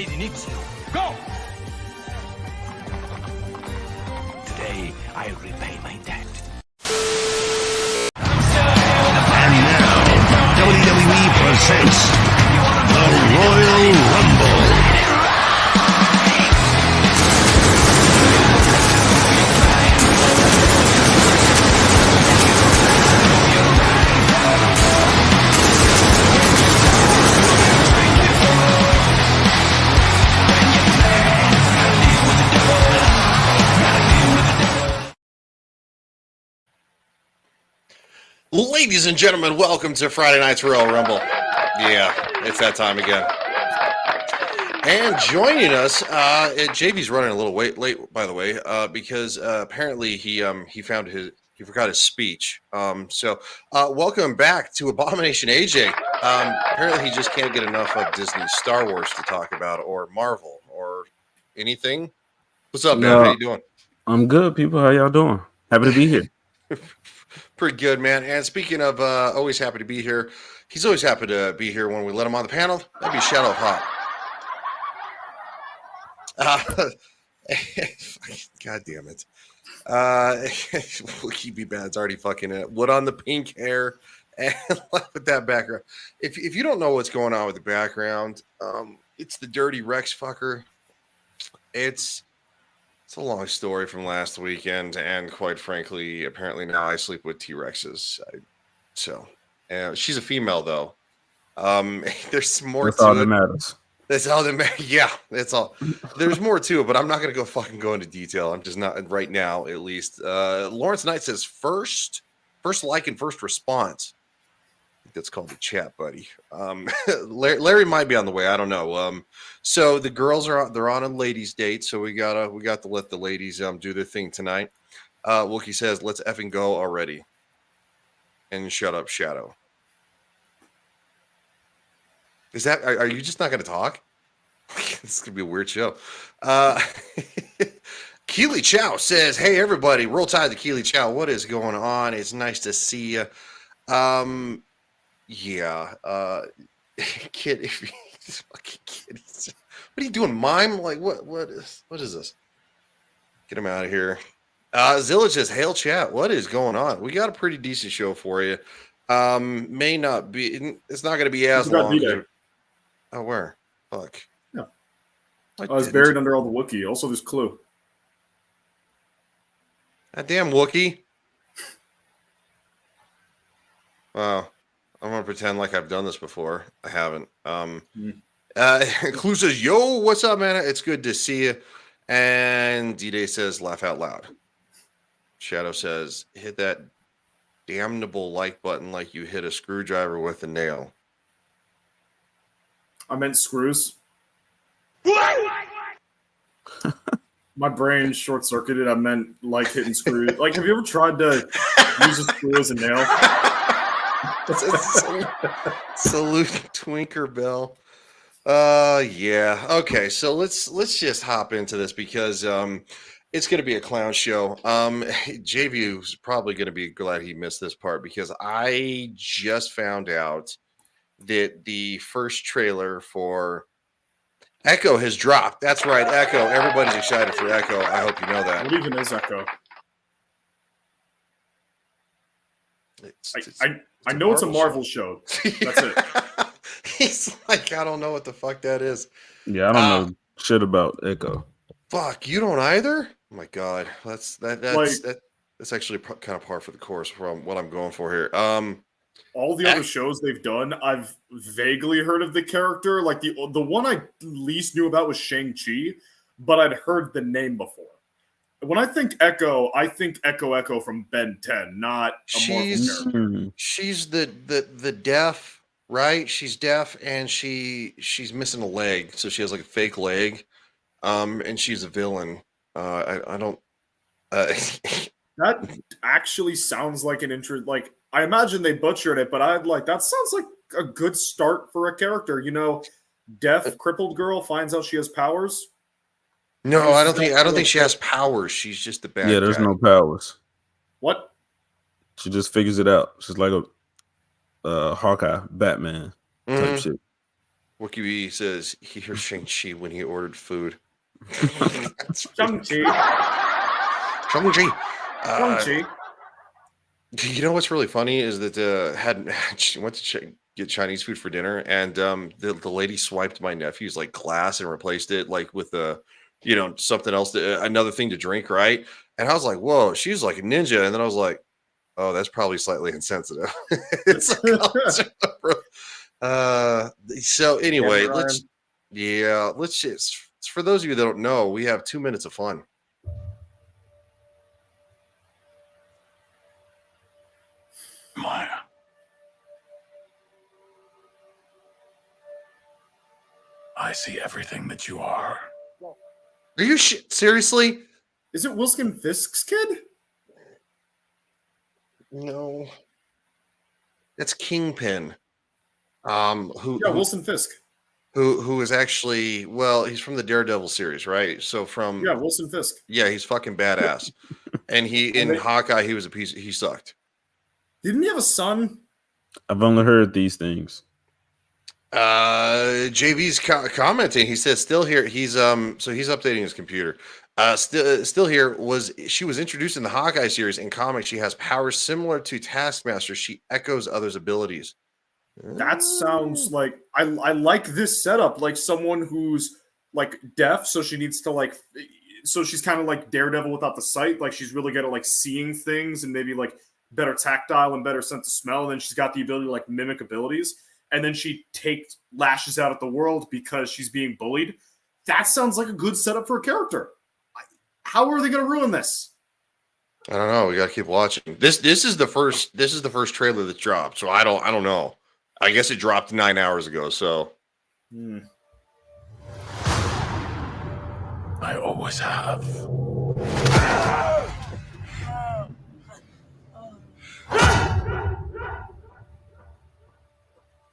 Made in Itsu. Go! Today, I repay my debt. And now, WWE presents the Royal Rumble. Ladies and gentlemen, welcome to Friday Night's Royal Rumble. Yeah, it's that time again. And joining us, JV's running a little late, by the way, because apparently he forgot his speech. So welcome back to Abomination AJ. Apparently he just can't get enough of Disney Star Wars to talk about, or Marvel, or anything. What's up, man? How you doing? I'm good, people. How y'all doing? Happy to be here. Pretty good, man. And speaking of always happy to be here, he's always happy to be here when we let him on the panel. That'd be Shadow of Hot. God damn it. We'll keep you bad. It's already fucking it. Wood on the pink hair and with that background. If you don't know what's going on with the background, it's the Dirty Rex fucker. It's a long story from last weekend, and quite frankly, apparently now I sleep with T-Rexes. She's a female, though. There's more That's to all it. that matters. That's all that matters. Yeah, that's all. There's more to it, but I'm not going to go into detail. I'm just not right now, at least. Laurence Knight says first like and first response. I think that's called the chat, buddy. Larry might be on the way. I don't know. So the girls they're on a ladies' date, so we got to let the ladies do their thing tonight. Wookie says, "Let's effing go already." And shut up, Shadow. Is that? Are you just not going to talk? This is going to be a weird show. Keely Chow says, "Hey everybody, roll tide to Keely Chow. What is going on? It's nice to see you." Yeah, kid. If you, this fucking kid, what are you doing, mime? Like what is this? Get him out of here. Zilla says, "Hail chat. What is going on? We got a pretty decent show for you. May not be. It's not going to be as long. Oh, where? Fuck. Yeah. I was buried under all the Wookiee. Also, there's Clue. That damn Wookiee. Wow. I'm gonna pretend like I've done this before. I haven't. Clue says, "Yo, what's up, man? It's good to see you." And D-Day says, "Laugh out loud." Shadow says, "Hit that damnable like button like you hit a screwdriver with a nail." I meant screws. My brain short-circuited. I meant like hitting screws. Like, have you ever tried to use a screw as a nail? Salute Twinkerbell. Yeah. Okay, so let's just hop into this because it's going to be a clown show. JV's probably going to be glad he missed this part because I just found out that the first trailer for Echo has dropped. That's right, Echo. Everybody's excited for Echo. I hope you know that. What even is Echo? I know it's a Marvel show. That's it. He's like, I don't know what the fuck that is. Yeah, I don't know shit about Echo. Fuck, you don't either? Oh my god, that's actually kind of par for the course from what I'm going for here. All the other shows they've done, I've vaguely heard of the character. Like the one I least knew about was Shang-Chi, but I'd heard the name before. When I think Echo Echo from Ben 10, not a Marvel character. She's the deaf, right? She's deaf and she's missing a leg, so she has like a fake leg. And she's a villain. I don't. That actually sounds like an intro. Like I imagine they butchered it, but I'd like that sounds like a good start for a character. You know, deaf crippled girl finds out she has powers. No, I don't think she has powers. She's just a bad guy. Yeah, there's no powers. What? She just figures it out. She's like a Hawkeye, Batman type shit. Wookiee says he hears Shang-Chi when he ordered food. Shang-Chi. Shang-Chi. Shang-Chi. You know what's really funny is that she went to get Chinese food for dinner, and the lady swiped my nephew's like glass and replaced it like with something else, another thing to drink, right? And I was like, whoa, she's like a ninja. And then I was like, oh, that's probably slightly insensitive. It's so anyway, let's just, for those of you that don't know, we have 2 minutes of fun. Maya. I see everything that you are. Are you seriously? Is it Wilson Fisk's kid? No. That's Kingpin. Wilson Fisk. Who is actually, well, he's from the Daredevil series, right? So Wilson Fisk. Yeah, he's fucking badass. And Hawkeye, he was he sucked. Didn't he have a son? I've only heard these things. JV's commenting. He says, "Still here." He's so he's updating his computer. Still here. She was introduced in the Hawkeye series. In comics, she has powers similar to Taskmaster. She echoes others' abilities. That sounds like I like this setup. Like someone who's like deaf, so she needs to so she's kind of like Daredevil without the sight. Like she's really good at like seeing things and maybe like better tactile and better sense of smell. And then she's got the ability to like mimic abilities. And then she lashes out at the world because she's being bullied. That sounds like a good setup for a character. How are they going to ruin this? I don't know. We got to keep watching. This is the first trailer that dropped. So I don't know. I guess it dropped 9 hours ago. So I always have.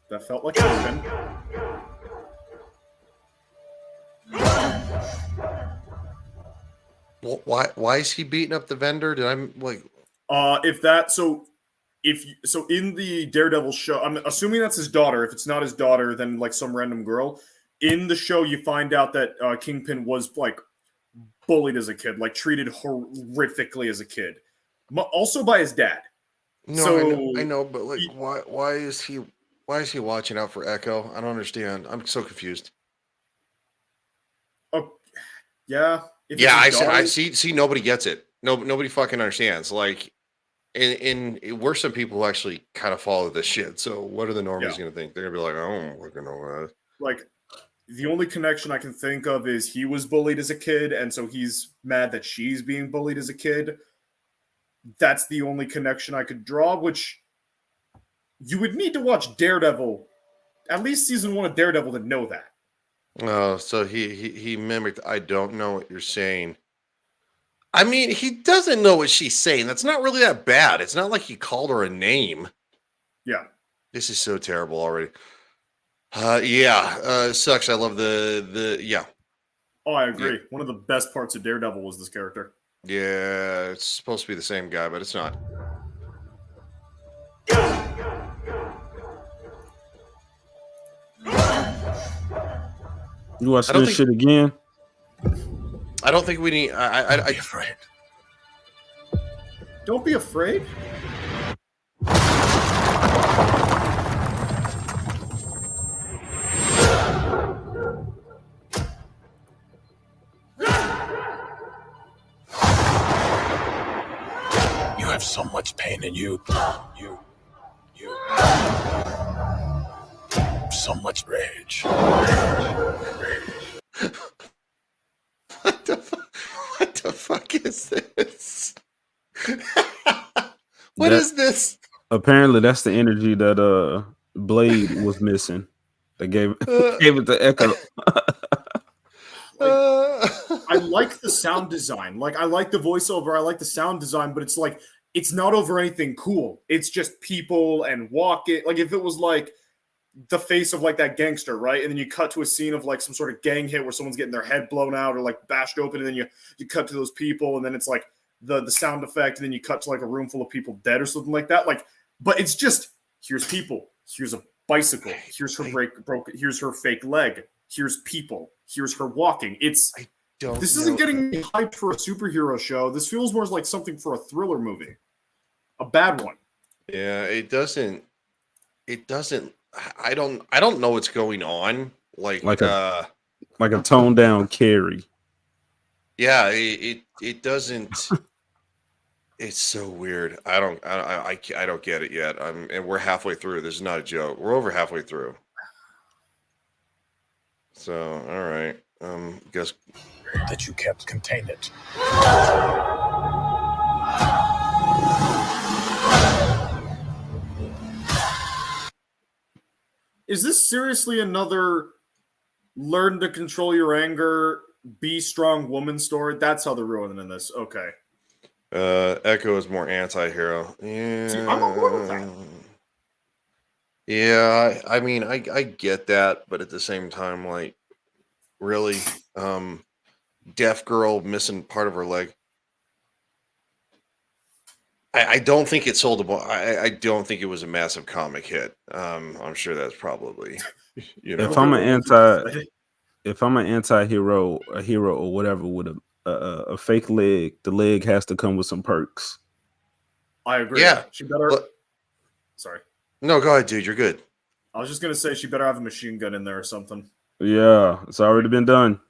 That felt like something. Well, why is he beating up the vendor? Did I like? So in the Daredevil show, I'm assuming that's his daughter. If it's not his daughter, then like some random girl. In the show, you find out that Kingpin was like bullied as a kid, like treated horrifically as a kid, also by his dad. No, so, I know, but like, why is he watching out for Echo? I don't understand. I'm so confused. Oh, yeah. I see. Nobody gets it. Nobody fucking understands. Like, we're some people who actually kind of follow this shit. So, what are the normies going to think? They're going to be like, I don't fucking know that. Like, the only connection I can think of is he was bullied as a kid, and so he's mad that she's being bullied as a kid. That's the only connection I could draw, which you would need to watch Daredevil, at least season 1 of Daredevil, to know that. Oh, so he mimicked. I don't know what you're saying. I mean, he doesn't know what she's saying. That's not really that bad. It's not like he called her a name. Yeah. This is so terrible already. Sucks. I love the. Oh, I agree. Yeah. One of the best parts of Daredevil was this character. Yeah, it's supposed to be the same guy, but it's not. You watch this shit again? I don't think we need. Don't be afraid. Don't be afraid. You have so much pain in you. You. So much rage. What the fuck is this? What is this? Apparently, that's the energy that Blade was missing. They gave it to Echo. I like the sound design. Like, I like the voiceover. I like the sound design, but it's like, it's not over anything cool. It's just people and walking. Like, if it was like the face of like that gangster, right? And then you cut to a scene of like some sort of gang hit where someone's getting their head blown out or like bashed open, and then you cut to those people, and then it's like the sound effect, and then you cut to like a room full of people dead or something like that. Like, but it's just, here's people. Here's a bicycle. Here's her broken. Here's her fake leg. Here's people. Here's her walking. This isn't getting me hyped for a superhero show. This feels more like something for a thriller movie. A bad one. Yeah, it doesn't. I don't know what's going on. Like a toned down Carrie. Yeah, it doesn't. It's so weird. I don't get it yet. And we're halfway through. This is not a joke. We're over halfway through. So, all right. Guess that you kept contained it. Is this seriously another learn to control your anger, be strong woman story? That's how they're ruining this. Okay. Echo is more anti-hero. Yeah. See, I'm on board with that. Yeah, I mean, I get that, but at the same time, like, really, deaf girl missing part of her leg. I don't think it sold I don't think it was a massive comic hit. I'm sure that's probably, If I'm an anti-hero, a hero or whatever with a fake leg, the leg has to come with some perks. I agree. Yeah. She better. Sorry. No, go ahead, dude. You're good. I was just gonna say she better have a machine gun in there or something. Yeah, it's already been done.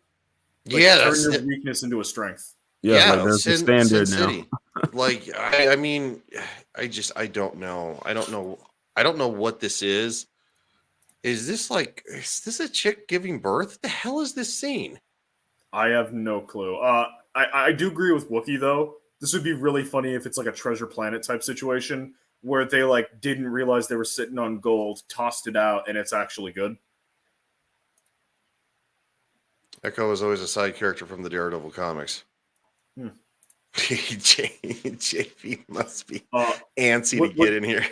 Like, turn your weakness into a strength. Yeah, like there's a standard now. Like, I mean, I don't know. I don't know what this is. Is this a chick giving birth? What the hell is this scene? I have no clue. I do agree with Wookiee though. This would be really funny if it's like a Treasure Planet type situation where they like didn't realize they were sitting on gold, tossed it out, and it's actually good. Echo is always a side character from the Daredevil comics. JV must be antsy to get in here.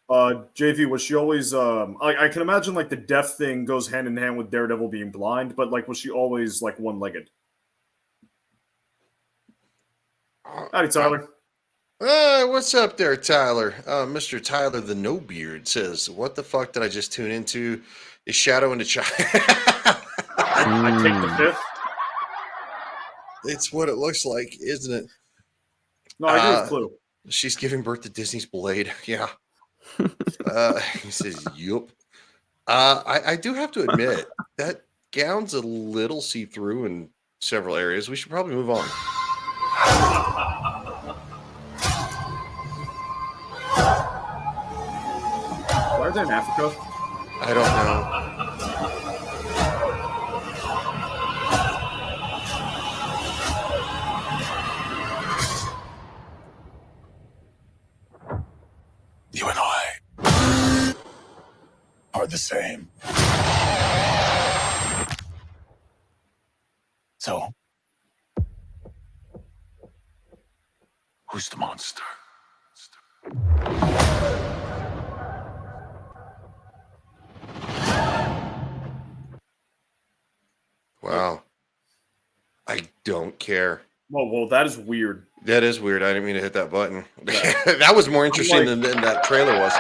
JV, was she always I can imagine like the deaf thing goes hand in hand with Daredevil being blind, but like was she always like one-legged? Howdy, Tyler. What's up there, Tyler? Mr. Tyler the No Beard says, "What the fuck did I just tune into? Is Shadow into Child?" I take the fifth. It's what it looks like, isn't it? No, I agree with Clue. She's giving birth to Disney's Blade. Yeah. He says, "Yup." I do have to admit that gown's a little see-through in several areas. We should probably move on. Why are they in Africa? I don't know. You and I are the same. So, who's the monster? Wow. I don't care. Well, that is weird. That is weird. I didn't mean to hit that button. That was more interesting than that trailer was.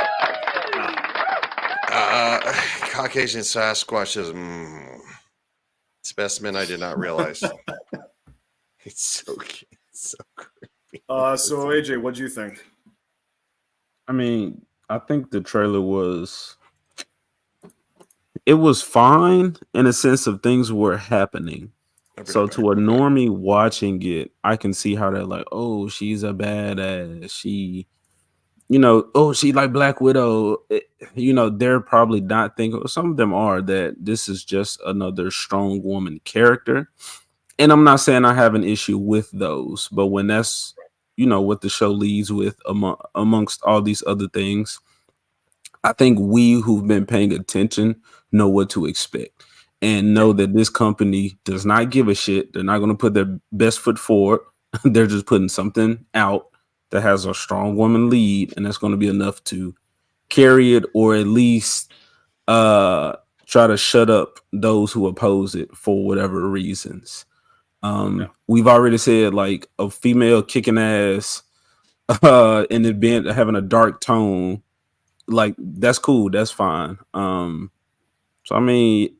Caucasian Sasquatch is specimen I did not realize. It's so creepy. So AJ, what do you think? I mean, I think the trailer was fine in a sense of things were happening. So to a normie watching it, I can see how they're like, oh, she's a badass. She, she like Black Widow. They're probably not thinking, some of them are, that this is just another strong woman character. And I'm not saying I have an issue with those, but when that's, what the show leads with amongst all these other things, I think we who've been paying attention know what to expect. And know that this company does not give a shit. They're not going to put their best foot forward. They're just putting something out that has a strong woman lead, and that's going to be enough to carry it, or at least try to shut up those who oppose it for whatever reasons. We've already said like a female kicking ass and it being having a dark tone like that's cool. That's fine. So I mean,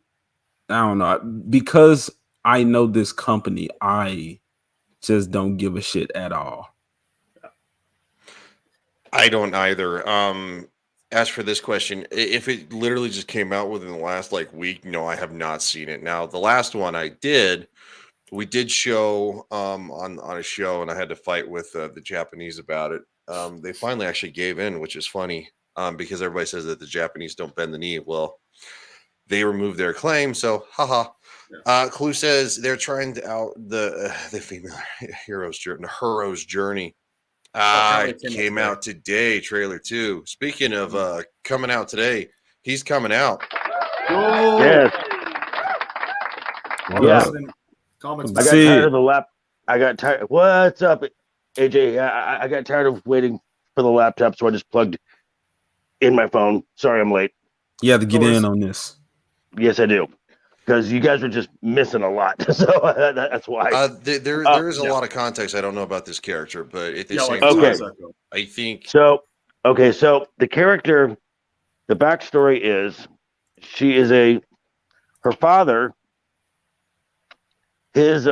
I don't know, because I know this company. I just don't give a shit at all. I don't either. As for this question, if it literally just came out within the last like week, no, I have not seen it. Now, the last one we did show on a show, and I had to fight with the Japanese about it. They finally actually gave in, which is funny, because everybody says that the Japanese don't bend the knee. Well, they removed their claim, so haha. Clue says they're trying to out the female hero's journey. It came out today, trailer 2. Speaking of coming out today, he's coming out. Oh. Yes. Yeah. I got tired of the lap. I got tired. What's up, AJ? I got tired of waiting for the laptop, so I just plugged in my phone. Sorry, I'm late. You have to get in on this. Yes, I do. Because you guys were just missing a lot, so that's why. There is a lot of context I don't know about this character, but at the same time, I think so. Okay, so the character, the backstory is, she is her father. Her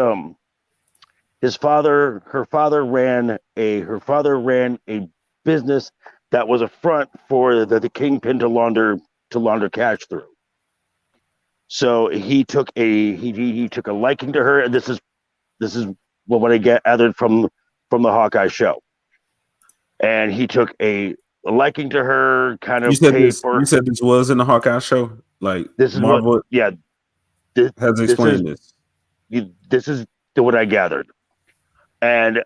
father ran a business that was a front for the kingpin to launder cash through. So he took a liking to her, and this is what I gathered from the Hawkeye show. And he took a liking to her, kind of paid for. You said this was in the Hawkeye show, like this is Marvel. What, yeah, has explained this. This is what I gathered, and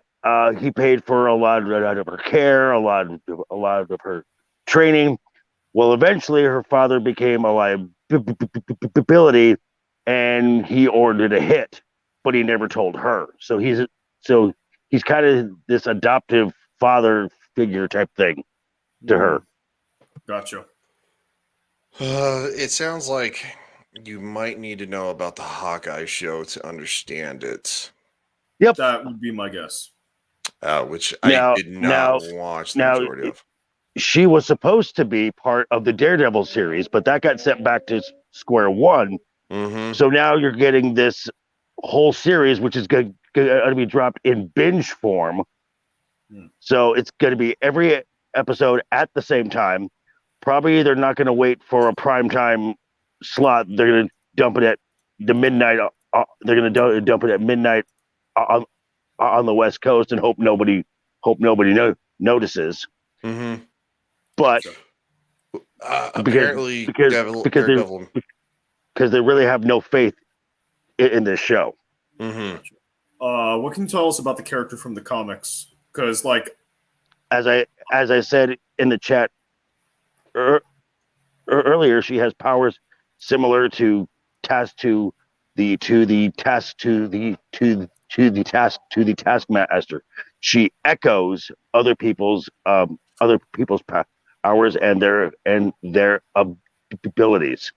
he paid for a lot of her care, a lot of her training. Well, eventually, her father became a liability, and he ordered a hit, but he never told her. So he's kind of this adoptive father figure type thing to her. Gotcha. It sounds like you might need to know about the Hawkeye show to understand it. Yep, that would be my guess. Which I did not watch the majority of. She was supposed to be part of the Daredevil series, but that got sent back to square one. Mm-hmm. So now you're getting this whole series, which is going to be dropped in binge form. So it's going to be every episode at the same time. Probably they're not going to wait for a prime time slot. They're going to dump it at the midnight. They're going to dump it at midnight on the West Coast and hope nobody notices. Mm-hmm. But apparently, because they really have no faith in this show. Mm-hmm. What can you tell us about the character from the comics? Because, like, as I said in the chat earlier, she has powers similar to Taskmaster. She echoes other people's powers and their abilities.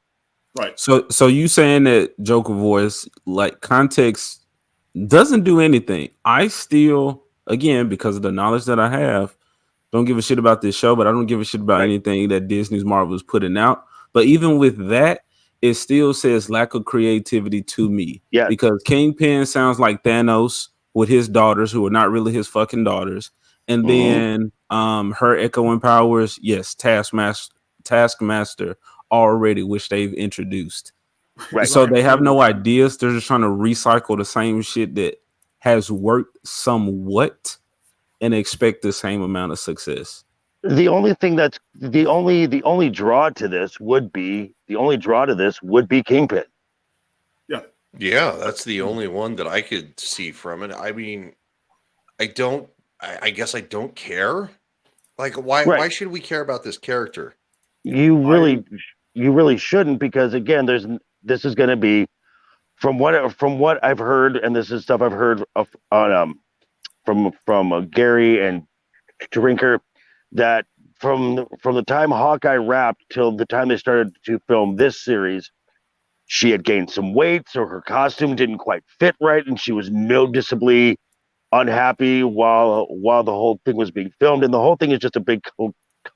Right. So you saying that Joker voice, like, context doesn't do anything. I still, again, because of the knowledge that I have, don't give a shit about this show, but I don't give a shit about anything that Disney's Marvel is putting out. But even with that, it still says lack of creativity to me. Yeah. Because Kingpin sounds like Thanos with his daughters, who are not really his fucking daughters. And then her echoing powers, yes, Taskmaster already, which they've introduced. Right. So they have no ideas. They're just trying to recycle the same shit that has worked somewhat and expect the same amount of success. The only thing that's the only draw to this would be Kingpin. Yeah, that's the only one that I could see from it. I mean, I guess I don't care. Like, why should we care about this character? You really shouldn't, because again, this is going to be from what I've heard, and this is stuff I've heard from Gary and Drinker, that from the time Hawkeye wrapped till the time they started to film this series, she had gained some weight, so her costume didn't quite fit right, and she was noticeably unhappy while the whole thing was being filmed, and the whole thing is just a big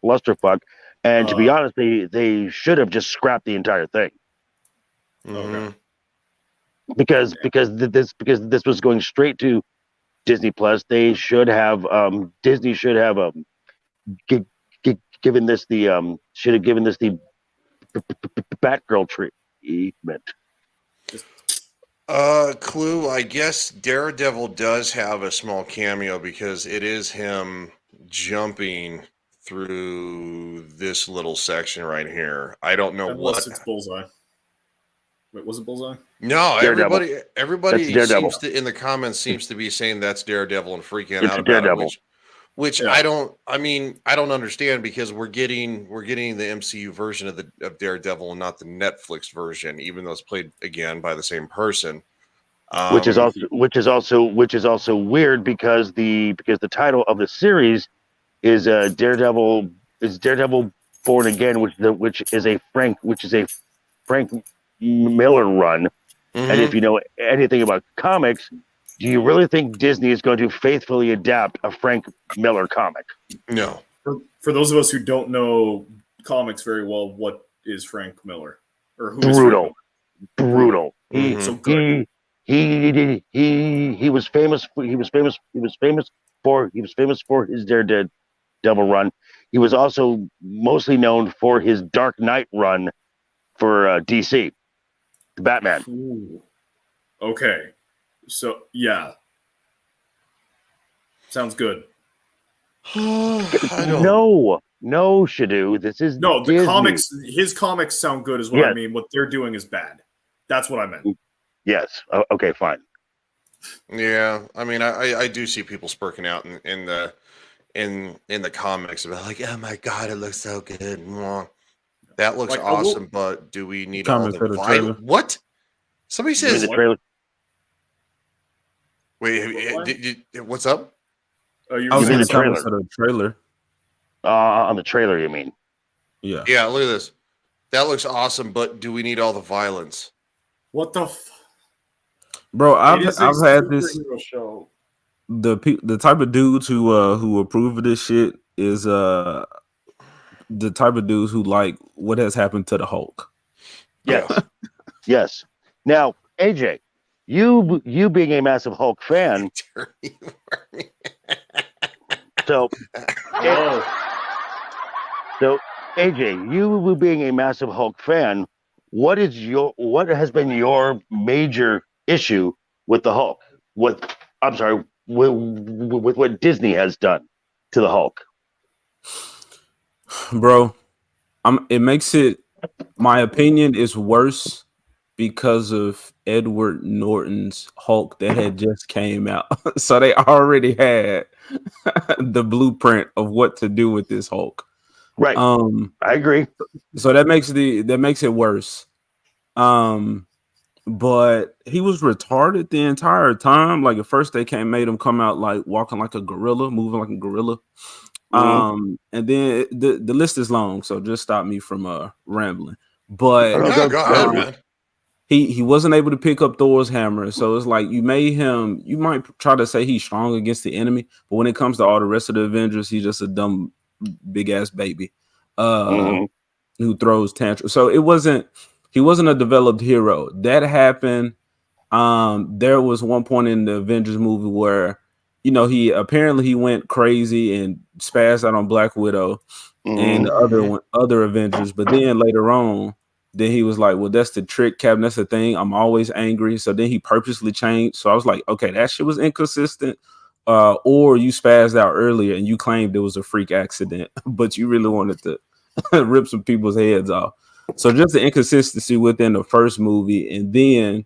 clusterfuck. And to be honest, they should have just scrapped the entire thing. Mhm. Because this was going straight to Disney Plus. They should have Disney should have given this the should have given this the Batgirl treatment. Clue, I guess Daredevil does have a small cameo because it is him jumping through this little section right here. I don't know Unless what it's Bullseye. Wait, was it Bullseye? No, Daredevil. everybody That's Daredevil. seems to in the comments seems to be saying that's Daredevil and freaking It's out about Daredevil. it, which Yeah. I don't understand because we're getting the MCU version of Daredevil and not the Netflix version, even though it's played again by the same person. Which is also weird because the title of the series is Daredevil Born Again, which is a Frank Miller run. And if you know anything about comics, do you really think Disney is going to faithfully adapt a Frank Miller comic? No. For those of us who don't know comics very well, what is Frank Miller? Or who Brutal. is Frank Miller? Brutal. So good. He was famous for his Daredevil run. He was also mostly known for his Dark Knight run for DC, Batman. Ooh. Okay. So yeah. Sounds good. No, Shadu. This is No, the Disney. comics. His comics sound good, is what I Yes. mean. What they're doing is bad. That's what I meant. Yes. Okay. Fine. Yeah, I mean, I do see people spurking out in the comics about like, oh my god, it looks so good. Mwah. That looks Like, I will- awesome, but do we need Comments all for the the trailer. What? Somebody You mean says, the trailer? wait, what's up? Oh, you I was mean in the the comments trailer? for the trailer. On the trailer, you mean? Yeah. Yeah, look at this. That looks awesome, but do we need all the violence? What the? Bro, I've It is a had this superhero show. the type of dudes who approve of this shit is the type of dudes who like what has happened to the Hulk. Yes. Yes. Now, AJ, you being a massive Hulk fan, so AJ, you being a massive Hulk fan, what has been your major issue with the Hulk? With what Disney has done to the Hulk? Bro, it makes it, my opinion is worse because of Edward Norton's Hulk that had just came out. So they already had the blueprint of what to do with this Hulk. Right. I agree. So that makes it worse. But he was retarded the entire time. Like at first they made him come out like walking like a gorilla, moving like a gorilla. And then the list is long, so just stop me from rambling. But No, go ahead, man. he wasn't able to pick up Thor's hammer, so it's like you might try to say he's strong against the enemy, but when it comes to all the rest of the Avengers, he's just a dumb big ass baby who throws tantrums. So he wasn't a developed hero. That happened. There was one point in the Avengers movie where he went crazy and spazzed out on Black Widow and the other Avengers, but then later on, then he was like, well, that's the trick, Captain. That's the thing. I'm always angry. So then he purposely changed. So I was like, okay, that shit was inconsistent. Or you spazzed out earlier and you claimed it was a freak accident, but you really wanted to rip some people's heads off. So just the inconsistency within the first movie, and then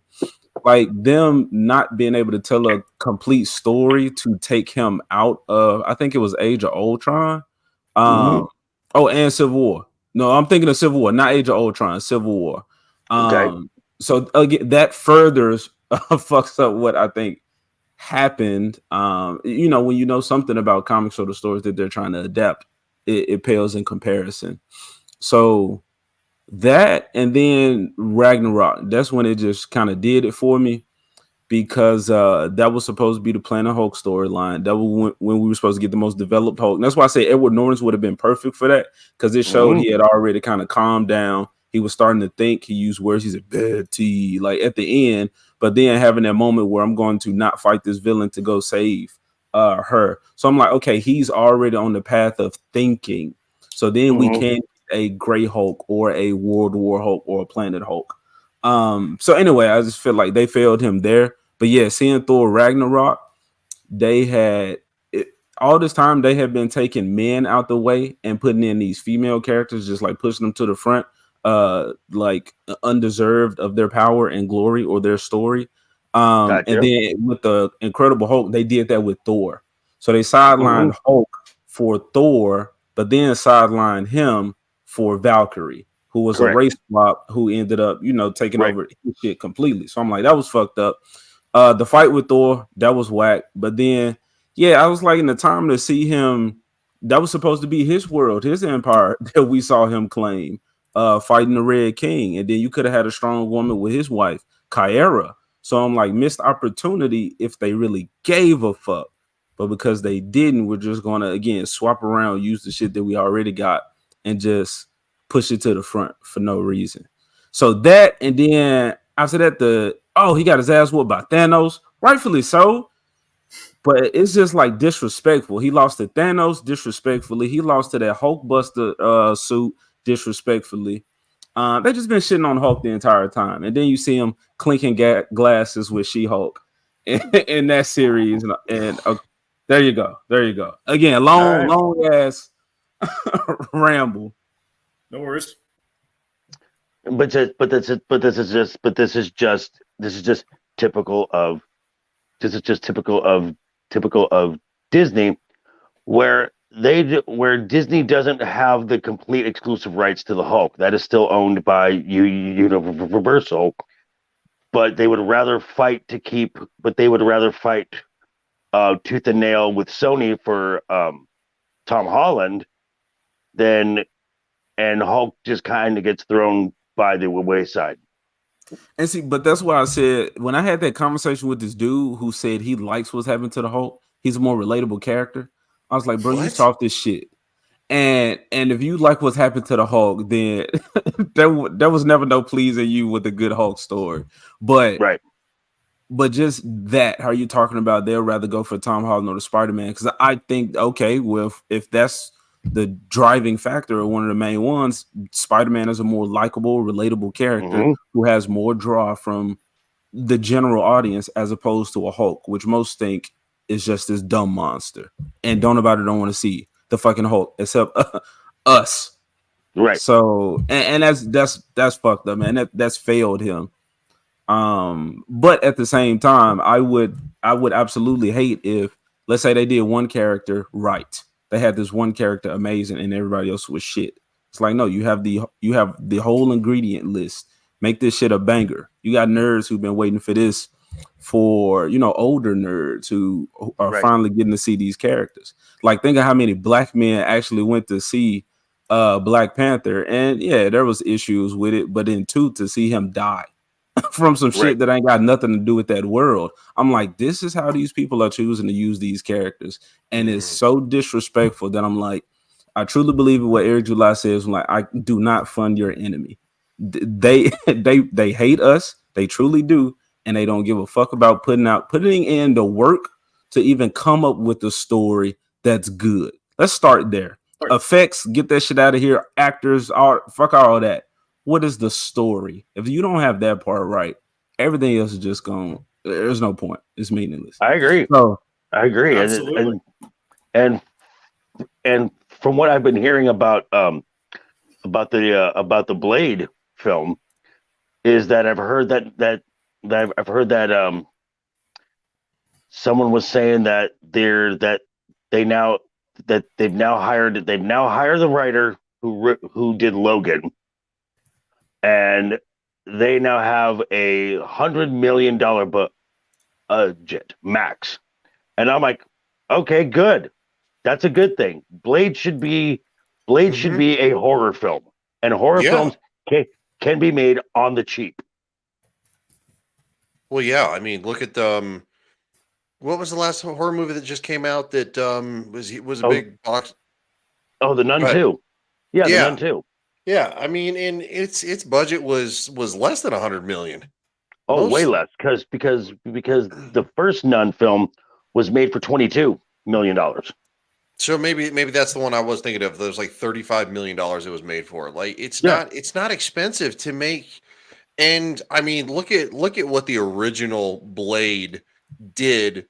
like them not being able to tell a complete story to take him out of, I think it was Age of Ultron. And Civil War. No, I'm thinking of Civil War, not Age of Ultron, Civil War. So again, that furthers fucks up what I think happened. When you know something about comics or the stories that they're trying to adapt, it pales in comparison. So that, and then Ragnarok, that's when it just kind of did it for me. because that was supposed to be the Planet Hulk storyline. That was when we were supposed to get the most developed Hulk. And that's why I say Edward Norton's would have been perfect for that, because it showed he had already kind of calmed down. He was starting to think. He used words. He said Betty, like at the end, but then having that moment where I'm going to not fight this villain to go save her. So I'm like, okay, he's already on the path of thinking. So then we can get a Gray Hulk or a World War Hulk or a Planet Hulk. So anyway, I just feel like they failed him there. But yeah, seeing Thor Ragnarok, they had all this time they had been taking men out the way and putting in these female characters, just like pushing them to the front, like undeserved of their power and glory or their story. And then with the Incredible Hulk, they did that with Thor. So they sidelined Hulk for Thor, but then sidelined him for Valkyrie, who was a race swap who ended up, taking over his shit completely. So I'm like, that was fucked up. The fight with Thor, that was whack. But then, yeah, I was like, in the time to see him, that was supposed to be his world, his empire that we saw him claim, fighting the Red King. And then you could have had a strong woman with his wife, Kyra. So I'm like, missed opportunity if they really gave a fuck. But because they didn't, we're just going to, again, swap around, use the shit that we already got and just push it to the front for no reason. So that, and then after that, he got his ass whooped by Thanos, rightfully so. But it's just like disrespectful. He lost to Thanos disrespectfully. He lost to that Hulkbuster suit disrespectfully. They just been shitting on Hulk the entire time. And then you see him clinking glasses with She-Hulk in that series. And there you go. Again, long ass ramble. No worries. But this is just typical of Disney, where Disney doesn't have the complete exclusive rights to the Hulk. That is still owned by Universal, but they would rather fight tooth and nail with Sony for Tom Holland and Hulk just kind of gets thrown by the wayside. And see, but that's why I said, when I had that conversation with this dude who said he likes what's happened to the Hulk, he's a more relatable character. I was like, bro, you talk this shit. And if you like what's happened to the Hulk, then there was never no pleasing you with a good Hulk story. But just that, how you talking about they'll rather go for Tom Holland or the Spider-Man? Because I think, okay, well, if that's the driving factor or one of the main ones, Spider-Man is a more likable, relatable character who has more draw from the general audience as opposed to a Hulk, which most think is just this dumb monster. And don't want to see the fucking Hulk except us. Right. So and that's fucked up, man. That's failed him. But at the same time, I would absolutely hate if, let's say, they did one character right. They had this one character amazing and everybody else was shit. It's like, no, you have the whole ingredient list. Make this shit a banger. You got nerds who've been waiting for this for, older nerds who are finally getting to see these characters. Like, think of how many black men actually went to see Black Panther. And yeah, there was issues with it, but then too, to see him die from some shit that ain't got nothing to do with that world. I'm like, this is how these people are choosing to use these characters. And it's so disrespectful that I'm like, I truly believe in what Eric July says. I'm like, I do not fund your enemy. They hate us. They truly do. And they don't give a fuck about putting in the work to even come up with a story that's good. Let's start there. Effects, get that shit out of here. Actors, fuck all that. What is the story? If you don't have that part right, everything else is just gone. There's no point. It's meaningless. I agree. So I agree. And from what I've been hearing about the Blade film, is that I've heard that someone was saying that they've now hired the writer who did Logan. And they now have a $100 million budget max. And I'm like, okay, good. That's a good thing. Blade should be a horror film. And horror films can be made on the cheap. Well, yeah. I mean, look at what was the last horror movie that just came out that was a big box? Oh, The Nun But 2. Yeah, The yeah, Nun 2. yeah. I mean, and its budget was less than 100 million. Oh, way less because the first Nun film was made for $22 million. So maybe that's the one I was thinking of. There's like $35 million it was made for. Like it's Yeah. not expensive to make. And I mean, look at what the original Blade did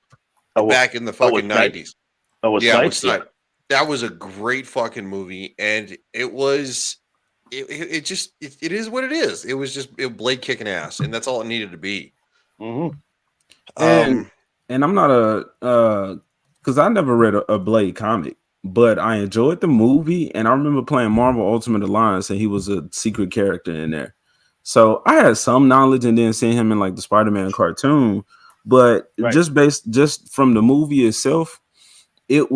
back in the fucking 90s. Oh, with Yeah, Snipes? Yeah. that was a great fucking movie, and it was it just it is what it is. It was just Blade kicking ass, and that's all it needed to be. Mm-hmm. And I'm not because I never read a Blade comic, but I enjoyed the movie, and I remember playing Marvel Ultimate Alliance, and he was a secret character in there. So I had some knowledge, and then seeing him in like the Spider-Man cartoon, but just from the movie itself, the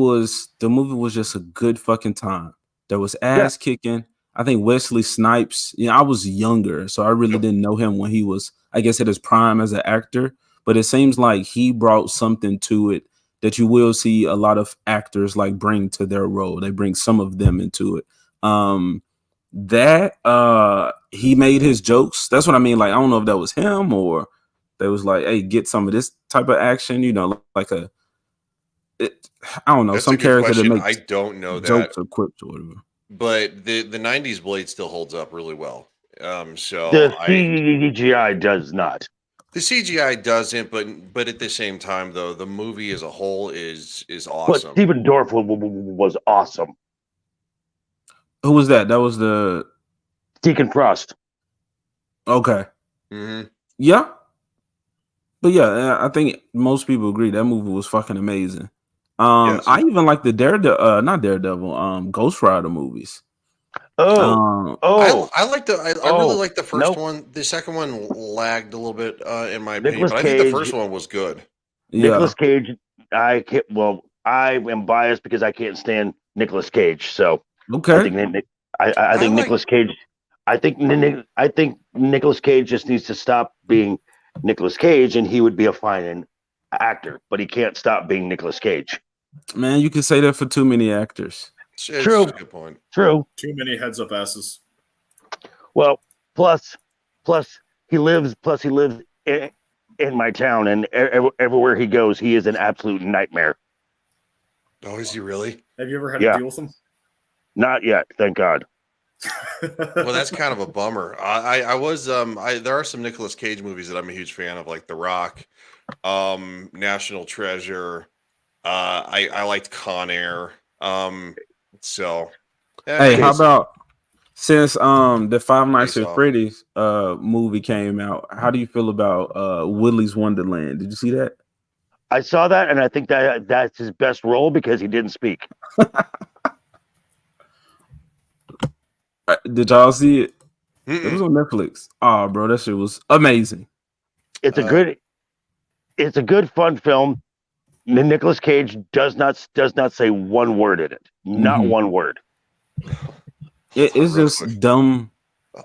movie was just a good fucking time. There was ass kicking. I think Wesley Snipes, I was younger, so I really didn't know him when he was, I guess, at his prime as an actor. But it seems like he brought something to it that you will see a lot of actors like bring to their role. They bring some of them into it. He made his jokes. That's what I mean. Like, I don't know if that was him or they was like, hey, get some of this type of action, like I don't know. That's some a good character question. that makes I don't know jokes that. or quips or whatever. But the 90s Blade still holds up really well. So The CGI does not. The CGI doesn't, but at the same time, though, the movie as a whole is awesome. But Stephen Dorff was awesome. Who was that? That was the Deacon Frost. Okay. Mm-hmm. Yeah. But yeah, I think most people agree that movie was fucking amazing. Yes. I even like the not Daredevil, Ghost Rider movies. I really like the first one. The second one lagged a little bit in my opinion, but I think the first one was good. Nicolas Cage, I am biased because I can't stand Nicolas Cage. So okay, I think Nicolas Cage. I think Nicolas Cage just needs to stop being Nicolas Cage, and he would be a fine actor. But he can't stop being Nicolas Cage. Man, you can say that for too many actors. True. That's a good point. True. Too many heads up asses. Well, plus he lives in my town, and everywhere he goes, he is an absolute nightmare. Oh, is he really? Have you ever had to deal with him? Not yet, thank God. Well, that's kind of a bummer. There are some Nicolas Cage movies that I'm a huge fan of, like The Rock, National Treasure. I liked Con Air. So hey, how about since the Five Nights at Freddy's movie came out, how do you feel about Willy's Wonderland? Did you see that? I saw that, and I think that's his best role because he didn't speak. Did y'all see it? It was on Netflix. Oh, bro, that shit was amazing. It's a good fun film. Nicolas Cage does not say one word in it. Not one word. It's just dumb.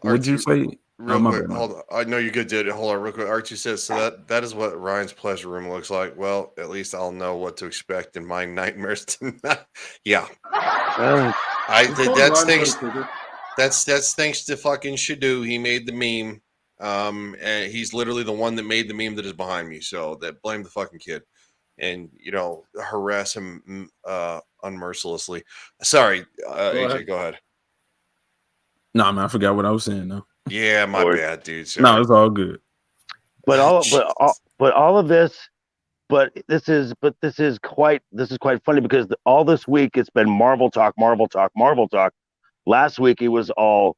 Would you say? Real quick, hold on. I know you're good, dude. Hold on, real quick. Archie says, so that is what Ryan's pleasure room looks like. Well, at least I'll know what to expect in my nightmares tonight. Yeah. That's thanks to fucking Shadu. He made the meme. And he's literally the one that made the meme that is behind me. So blame the fucking kid. And harass him unmercilessly. Sorry, AJ, go ahead. No, man, I forgot what I was saying though. Yeah, my bad, dude. Sorry. No, it's all good. But all of this, this is quite funny because all this week it's been Marvel talk. Last week it was all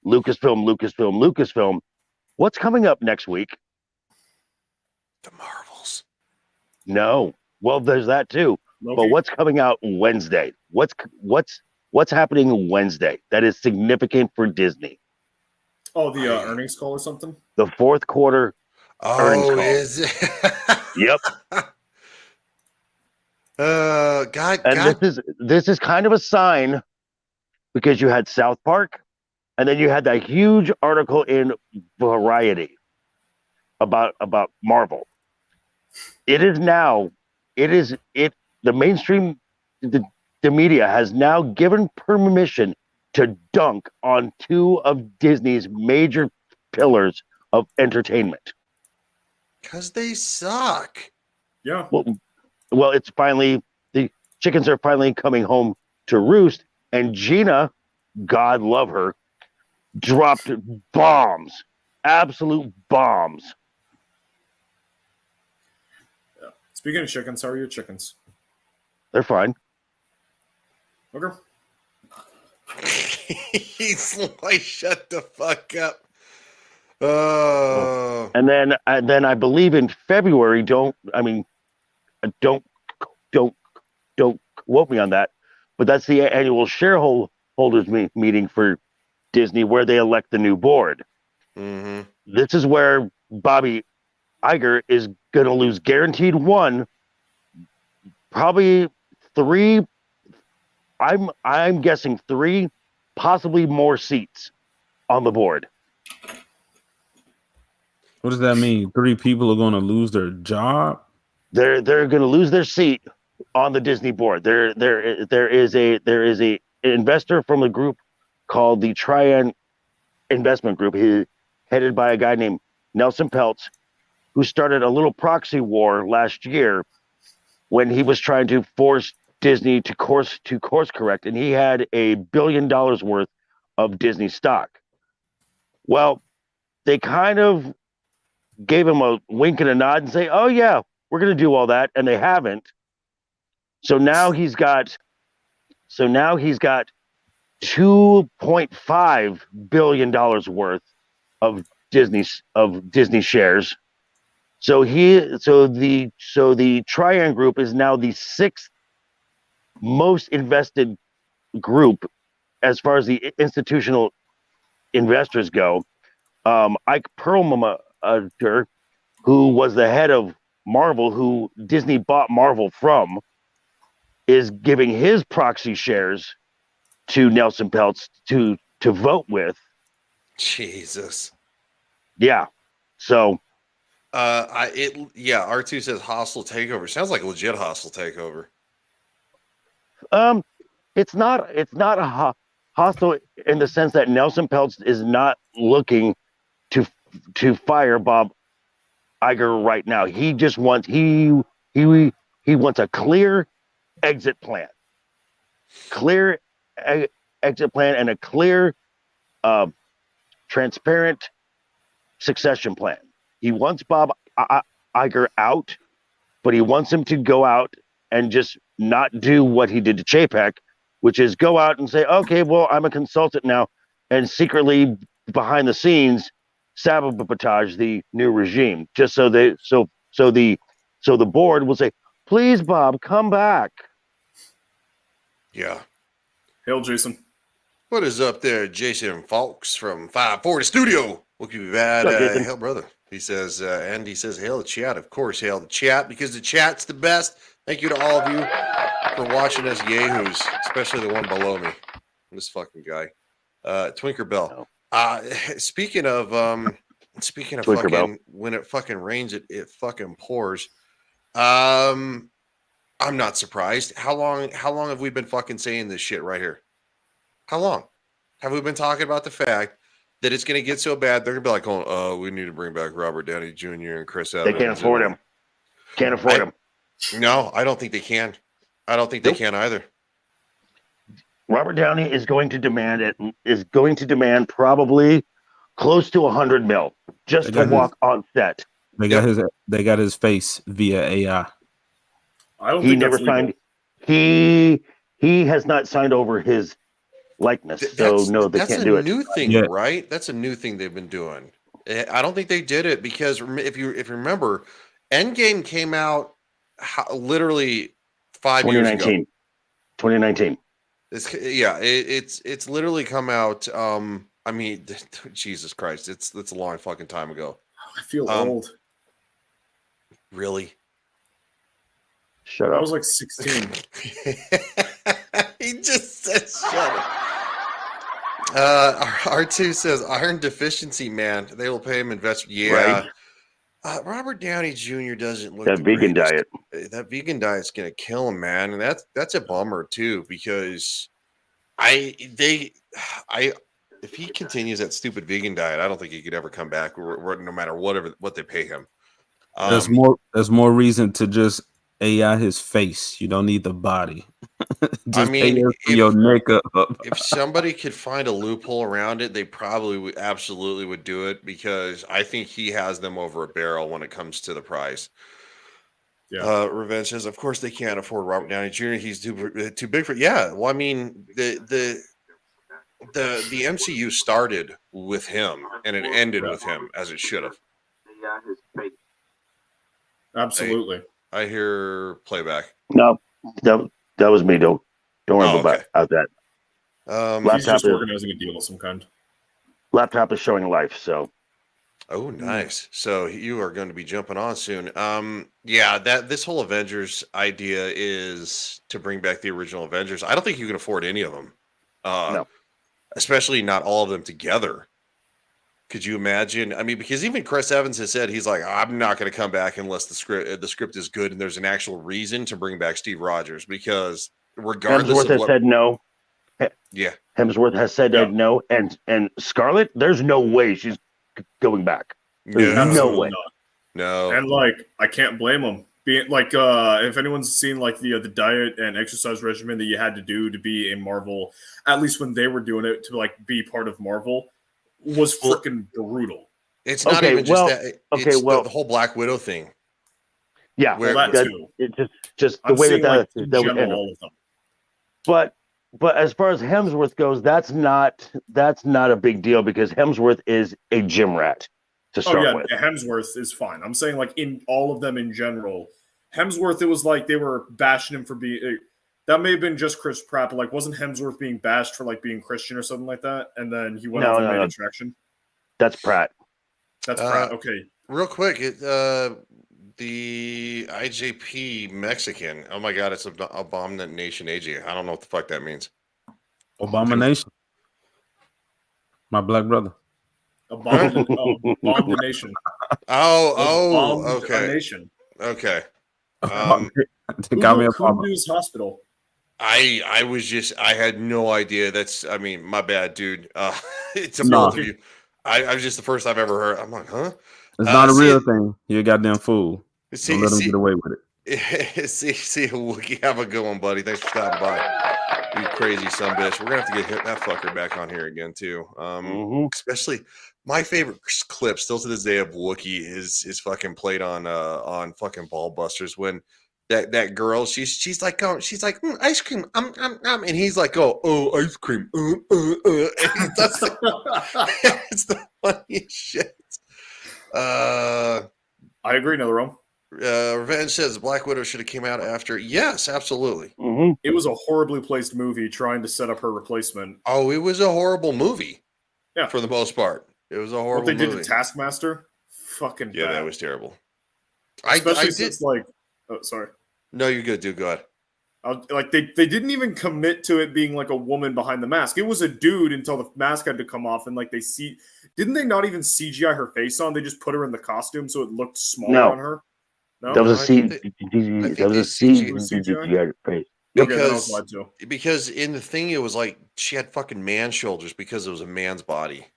Lucasfilm. What's coming up next week? The Marvels. No. Well, there's that too. Loki. But what's coming out Wednesday? What's happening Wednesday that is significant for Disney? Oh, the earnings call or something? The fourth quarter earnings call. Is it? Yep. This is kind of a sign because you had South Park, and then you had that huge article in Variety. about Marvel. It is now. The mainstream the media has now given permission to dunk on two of Disney's major pillars of entertainment. Because they suck. Yeah. Well, it's finally, the chickens are finally coming home to roost, and Gina, God love her, dropped bombs, absolute bombs. Yeah. Speaking of chickens, how are your chickens? They're fine. Okay. He's like, shut the fuck up. And then I believe in February. Don't quote me on that. But that's the annual shareholders meeting for Disney, where they elect the new board. Mm-hmm. This is where Bobby Iger is going to lose guaranteed one, probably three. I'm guessing three, possibly more seats on the board. What does that mean? 3 people are going to lose their job? They're going to lose their seat on the Disney board. There is a investor from a group called the Trian Investment Group, headed by a guy named Nelson Peltz, who started a little proxy war last year when he was trying to force Disney to course correct, and he had $1 billion worth of Disney stock. Well, they kind of gave him a wink and a nod and say, "Oh yeah, we're going to do all that," and they haven't. So now he's got $2.5 billion worth of Disney shares. So the Trian Group is now the 6th most invested group as far as the institutional investors go. Ike Perlmutter, who was the head of Marvel, who Disney bought Marvel from, is giving his proxy shares to Nelson Peltz to vote with. Jesus. Yeah. So R2 says hostile takeover. Sounds like a legit hostile takeover. it's not a hostile in the sense that Nelson Peltz is not looking to fire Bob Iger right now. He just wants he wants a clear exit plan. Exit plan and a clear transparent succession plan. He wants Bob Iger out, but he wants him to go out and just not do what he did to Chapek, which is go out and say, okay, well, I'm a consultant now, and secretly behind the scenes sabotage the new regime, just so the board will say, please, Bob, come back. Yeah. Hail, Jason. What is up there, Jason Falks from 540 Studio? Look at you, bad. Hail, brother. He says, and he says, hail the chat. Of course, hail the chat, because the chat's the best. Thank you to all of you for watching us yahoos, especially the one below me. This fucking guy. Twinker Bell. Speaking of Twinker fucking, Bell. when it fucking rains, it fucking pours. I'm not surprised. How long have we been fucking saying this shit right here? How long have we been talking about the fact that it's going to get so bad they're going to be like, oh, we need to bring back Robert Downey Jr. and Chris Evans. They can't afford him. Can't afford him. No, I don't think they can. I don't think they can either. Robert Downey is going to demand probably close to $100 million just to walk on set. They got his face via AI. I don't He think never that's legal. signed. He has not signed over his likeness, so no, they can't do it. That's a new thing, Yeah. right? That's a new thing they've been doing. I don't think they did it because if you remember, Endgame came out literally 5 years ago. 2019. It's literally come out. I mean, Jesus Christ, it's a long fucking time ago. I feel old. Really? Shut I up. was like 16. He just said shut up. R2 says iron deficiency, man. They will pay him investment. Yeah. Right. Robert Downey Jr. doesn't look That the vegan greatest. diet. That vegan diet's gonna kill him, man, and that's a bummer too because I if he continues that stupid vegan diet, I don't think he could ever come back, no matter what they pay him. There's more reason to just AI his face. You don't need the body. I Just mean, pay us for your makeup. if somebody could find a loophole around it, they probably absolutely would do it because I think he has them over a barrel when it comes to the price. Yeah. Revenge says, of course they can't afford Robert Downey Jr. He's too big for. Yeah, well, I mean the MCU started with him and it ended with him as it should have. Absolutely. I hear playback. No, that was me. Don't worry about that. He's just organizing a deal of some kind. Laptop is showing life, so. Oh, nice. So you are going to be jumping on soon. Yeah, this whole Avengers idea is to bring back the original Avengers. I don't think you can afford any of them. No. Especially not all of them together. Could you imagine? I mean, because even Chris Evans has said he's like, I'm not going to come back unless the script is good and there's an actual reason to bring back Steve Rogers. Because regardless Hemsworth has said no. Yeah, Hemsworth has said no, and Scarlett, there's no way she's going back. There's no way. Not. No. And like, I can't blame him. Being like, if anyone's seen like the diet and exercise regimen that you had to do to be in Marvel, at least when they were doing it to like be part of Marvel, was freaking brutal. It's not even just that. It's the whole Black Widow thing. Yeah, it's just the way that would all of them. But as far as Hemsworth goes, that's not a big deal because Hemsworth is a gym rat to start with. Hemsworth is fine. I'm saying like in all of them in general, Hemsworth, it was like they were bashing him for being. That may have been just Chris Pratt, but like wasn't Hemsworth being bashed for like being Christian or something like that? And then he went off and made a traction. That's Pratt. That's Pratt. Okay. Real quick, the IJP Mexican. Oh my God, it's Abomination AJ. I don't know what the fuck that means. Abomination. My black brother. Abomination. Okay. Okay. News Hospital. I had no idea. My bad, dude. It's a both of you. I was just the first I've ever heard. I'm like, huh? It's not a real thing. You're a goddamn fool. Don't let him get away with it. See, Wookie, have a good one, buddy. Thanks for stopping by. You crazy sumbitch. We're gonna have to get that fucker back on here again too. Especially my favorite clip still to this day of Wookie is fucking played on fucking Ball Busters when that girl she's like ice cream and he's like ice cream and it's the funniest shit. I agree, Netherrealm. Revenge says Black Widow should have came out after. Yes, absolutely. It was a horribly placed movie trying to set up her replacement. Oh, it was a horrible movie. Yeah, for the most part, it was a horrible. What they movie. did to Taskmaster, fucking yeah, bad. that was terrible. Especially since like, oh, sorry. No, you're good, dude. Go ahead. Like they didn't even commit to it being like a woman behind the mask. It was a dude until the mask had to come off, and like didn't they not even CGI her face on? They just put her in the costume so it looked smaller on her. No, that was a CGI face. Because in the thing it was like she had fucking man shoulders because it was a man's body.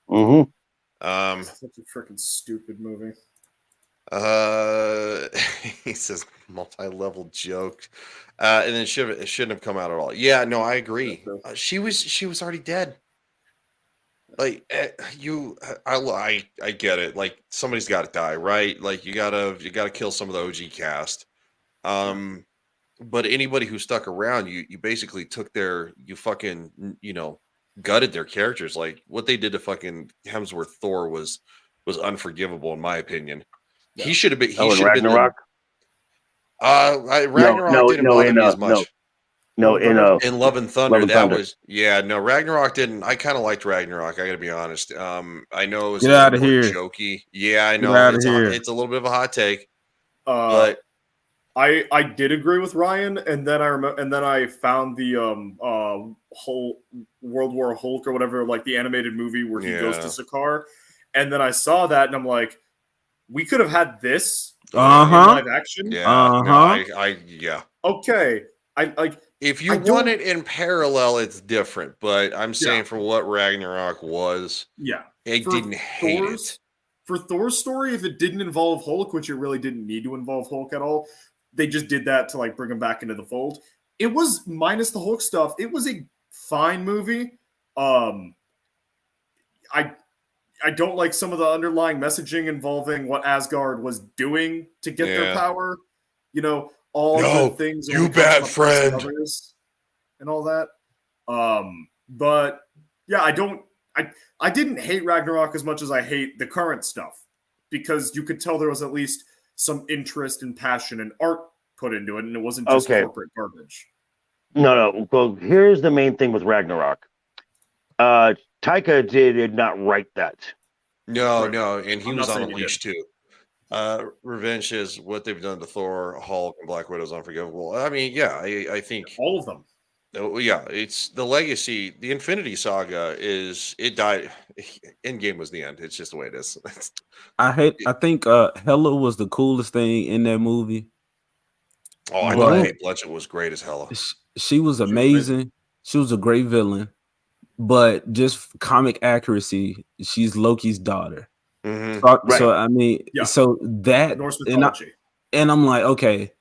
Such a freaking stupid movie. He says multi-level joke, and then it shouldn't have come out at all. Yeah, no, I agree. She was already dead. Like I get it. Like somebody's got to die, right? Like you gotta kill some of the OG cast. But anybody who stuck around, you basically took you fucking gutted their characters. Like what they did to fucking Hemsworth Thor was unforgivable in my opinion. Yeah. He should have been. He should have been Ragnarok. Ragnarok didn't bother me as much. In Love and Thunder, Ragnarok didn't. I kind of liked Ragnarok. I got to be honest. I know it was get out of here, jokey. Yeah, I know it's a little bit of a hot take. But I did agree with Ryan, and then I found the whole World War Hulk or whatever, like the animated movie where he goes to Sakaar, and then I saw that, and I'm like, we could have had this in Uh-huh. live action. Yeah, no, Uh-huh. yeah. Okay, I like. If you I want don't- it in parallel, it's different. But I'm saying for what Ragnarok was, Yeah, I For didn't hate Thor's- it. For Thor's story, if it didn't involve Hulk, which it really didn't need to involve Hulk at all, they just did that to like bring him back into the fold. It was minus the Hulk stuff. It was a fine movie. I don't like some of the underlying messaging involving what Asgard was doing to get their power. You know, all No, the things. you only bad come from oppressing friend. others and all that. But yeah, I didn't hate Ragnarok as much as I hate the current stuff because you could tell there was at least some interest and passion and art put into it, and it wasn't just corporate garbage. No. Well, here's the main thing with Ragnarok. Taika did not write that. No, Right. no, and he I'm was not on a saying he leash too. Revenge is what they've done to Thor, Hulk, and Black Widow's Unforgivable. I mean, yeah, I think All of them. yeah, it's the legacy. The Infinity Saga it died. Endgame was the end. It's just the way it is. I think Hela was the coolest thing in that movie. Oh, I But- thought Kate Blanchett was great as hell. She was amazing. She was a great villain. But just comic accuracy, she's Loki's daughter. Mhm. So I mean, Yeah. so that Norse and mythology. And I'm like, okay,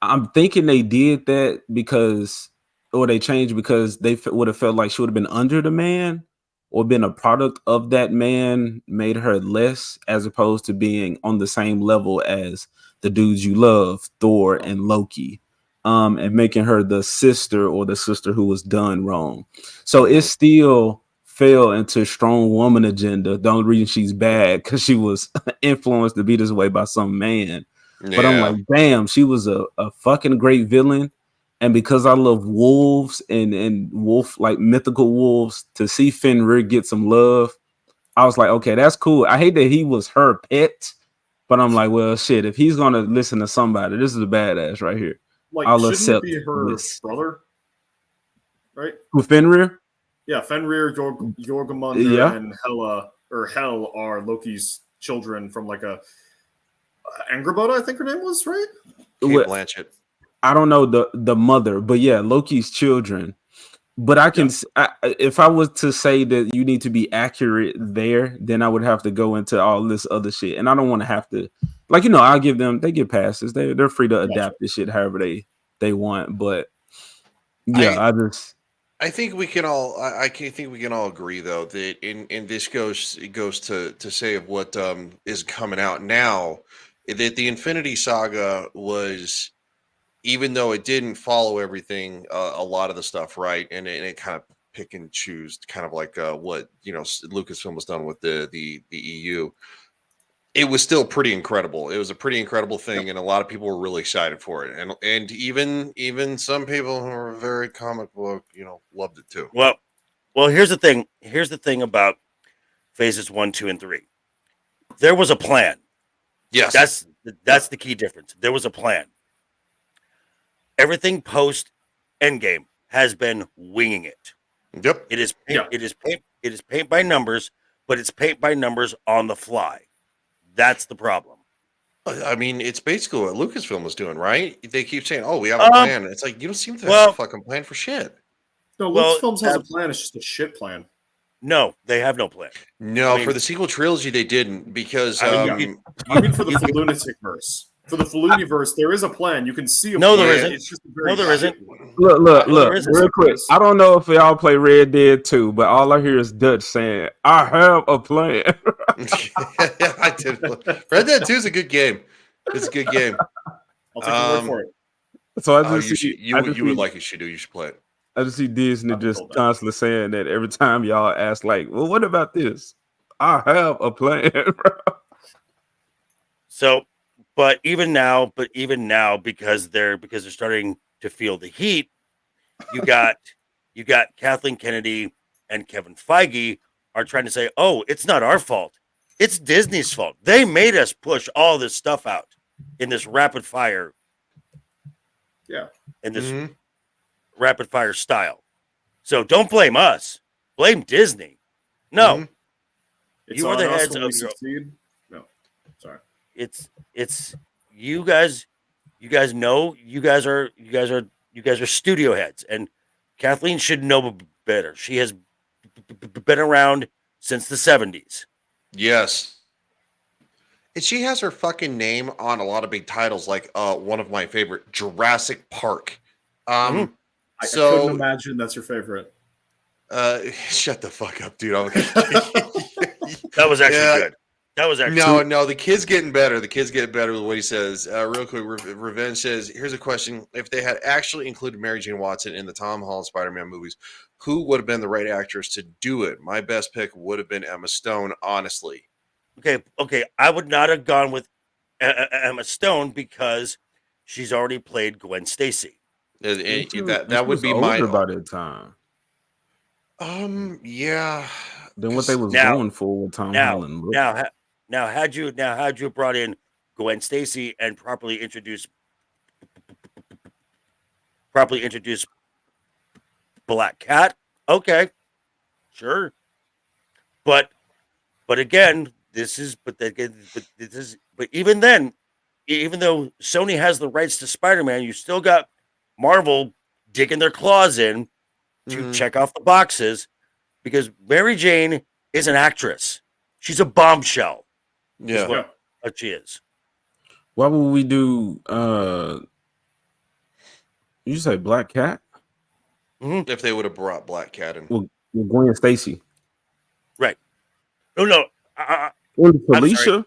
I'm thinking they did that because, or they changed because they would have felt like she would have been under the man or been a product of that man, made her less as opposed to being on the same level as the dudes you love, Thor and Loki, and making her the sister or the sister who was done wrong. So it still fell into strong woman agenda. The only reason she's bad because she was influenced to be this way by some man. But I'm like, damn, she was a fucking great villain. And because I love wolves and wolf, like mythical wolves, to see Fenrir get some love, I was like, okay, that's cool. I hate that he was her pet, but I'm like, well, shit, if he's gonna listen to somebody, this is a badass right here. Like, I'll shouldn't accept it be her this. brother? Right? With Fenrir? Yeah, Fenrir, Jormungandr, Yeah. and Hel are Loki's children from like a Angrboda, I think her name was, right? Kate What- Blanchett. I don't know the mother, but yeah, Loki's children. But I can, if I was to say that you need to be accurate there, then I would have to go into all this other shit, and I don't want to have to, like, you know, I'll give them, they get passes, they're free to adapt this shit however they want. But yeah, I think we can all. I think we can all agree though that in this goes to say of what is coming out now, that the Infinity Saga was, even though it didn't follow everything, a lot of the stuff right, and it kind of pick and choose, kind of like what Lucasfilm was done with the EU. It was still pretty incredible. It was a pretty incredible thing, and a lot of people were really excited for it. And even some people who are very comic book, loved it too. Well, here's the thing. Here's the thing about phases 1, 2, and 3. There was a plan. Yes, that's the key difference. There was a plan. Everything post Endgame has been winging it. Yep. It is paint by numbers, but it's paint by numbers on the fly. That's the problem. I mean, it's basically what Lucasfilm was doing, right? They keep saying, "Oh, we have a plan." It's like, you don't seem to have a fucking plan for shit. No, Lucasfilm has a plan. It's just a shit plan. No, they have no plan. No, for the sequel trilogy, they didn't, because I mean for the Lunatic verse. For the Faluniverse, there is a plan. You can see a No, plan. there isn't. It's just a very No, there isn't. Look, there isn't. real quick. I don't know if y'all play Red Dead 2, but all I hear is Dutch saying, "I have a plan." Yeah, I did. Red Dead 2 is a good game. It's a good game. I'll take your word for it. So I just you would like it, Shido. You should play it. I just see Disney just constantly saying that every time y'all ask, like, "Well, what about this?" I have a plan. So, but even now, because they're starting to feel the heat, you got Kathleen Kennedy and Kevin Feige are trying to say, "Oh, it's not our fault. It's Disney's fault. They made us push all this stuff out in this rapid fire." Yeah. In this rapid fire style. So don't blame us. Blame Disney. No. It's You are the on us heads when of we your... succeed. No. Sorry. it's you guys know you guys are studio heads, and Kathleen should know better. She has been around since the 70s. Yes. And she has her fucking name on a lot of big titles, like one of my favorite, Jurassic Park. I couldn't imagine that's your favorite. Shut the fuck up, dude. That was actually good. That was actually no. The kid's getting better. The kid's getting better with what he says. Real quick, Revenge says, "Here's a question: if they had actually included Mary Jane Watson in the Tom Holland Spider-Man movies, who would have been the right actress to do it? My best pick would have been Emma Stone, honestly." Okay. I would not have gone with Emma Stone because she's already played Gwen Stacy. That would be older my by that time. Yeah. Than what they was going for with Tom Holland. Now, had you brought in Gwen Stacy and properly introduced Black Cat, okay, sure. But again, even then, even though Sony has the rights to Spider-Man, you still got Marvel digging their claws in to check off the boxes, because Mary Jane is an actress. She's a bombshell. Yeah. What she is. Why would we do you say Black Cat? If they would have brought Black Cat in. Well, Gwen Stacy. Right. No. Felicia?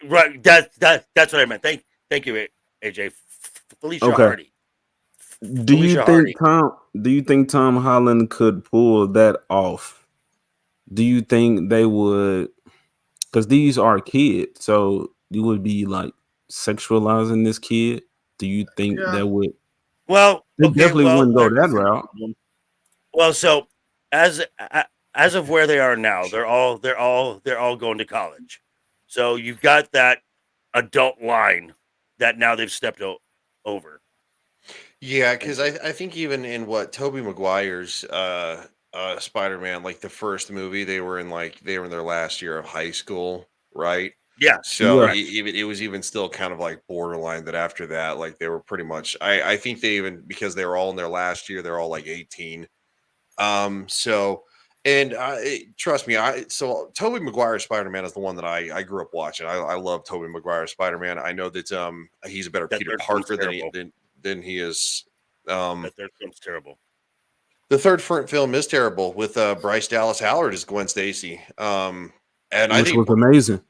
Right. That's what I meant. Thank you, AJ. Felicia Hardy. Do you think Tom Holland could pull that off? Do you think they would? Because these are kids, so you would be like sexualizing this kid. Do you think that would? Well, they definitely wouldn't go that route. Well, so as of where they are now, they're all going to college. So you've got that adult line that now they've stepped over. Yeah, because I think even in Tobey Maguire's Spider-Man, like the first movie, they were in their last year of high school, right? Yeah. So it was even still kind of like borderline that after that, like they were pretty much. I think they even, because they were all in their last year, they're all like 18. Trust me, so Tobey Maguire's Spider-Man is the one that I grew up watching. I love Tobey Maguire's Spider-Man. I know that he's a better Peter Parker than he is. That third film's terrible. The third film is terrible with Bryce Dallas Howard as Gwen Stacy. Which was amazing.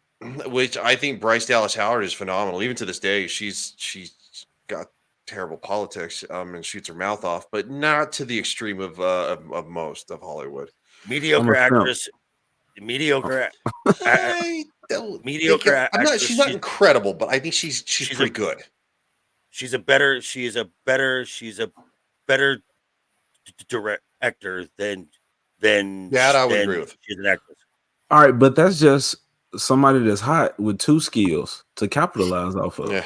Which I think Bryce Dallas Howard is phenomenal. Even to this day, she's got terrible politics and shoots her mouth off, but not to the extreme of most of Hollywood. Mediocre actress. Mediocre. Mediocre. She's not incredible, but I think she's pretty good. She's a better director than that I would agree with. She's an actress. All right, but that's just somebody that's hot with two skills to capitalize off of. Yeah.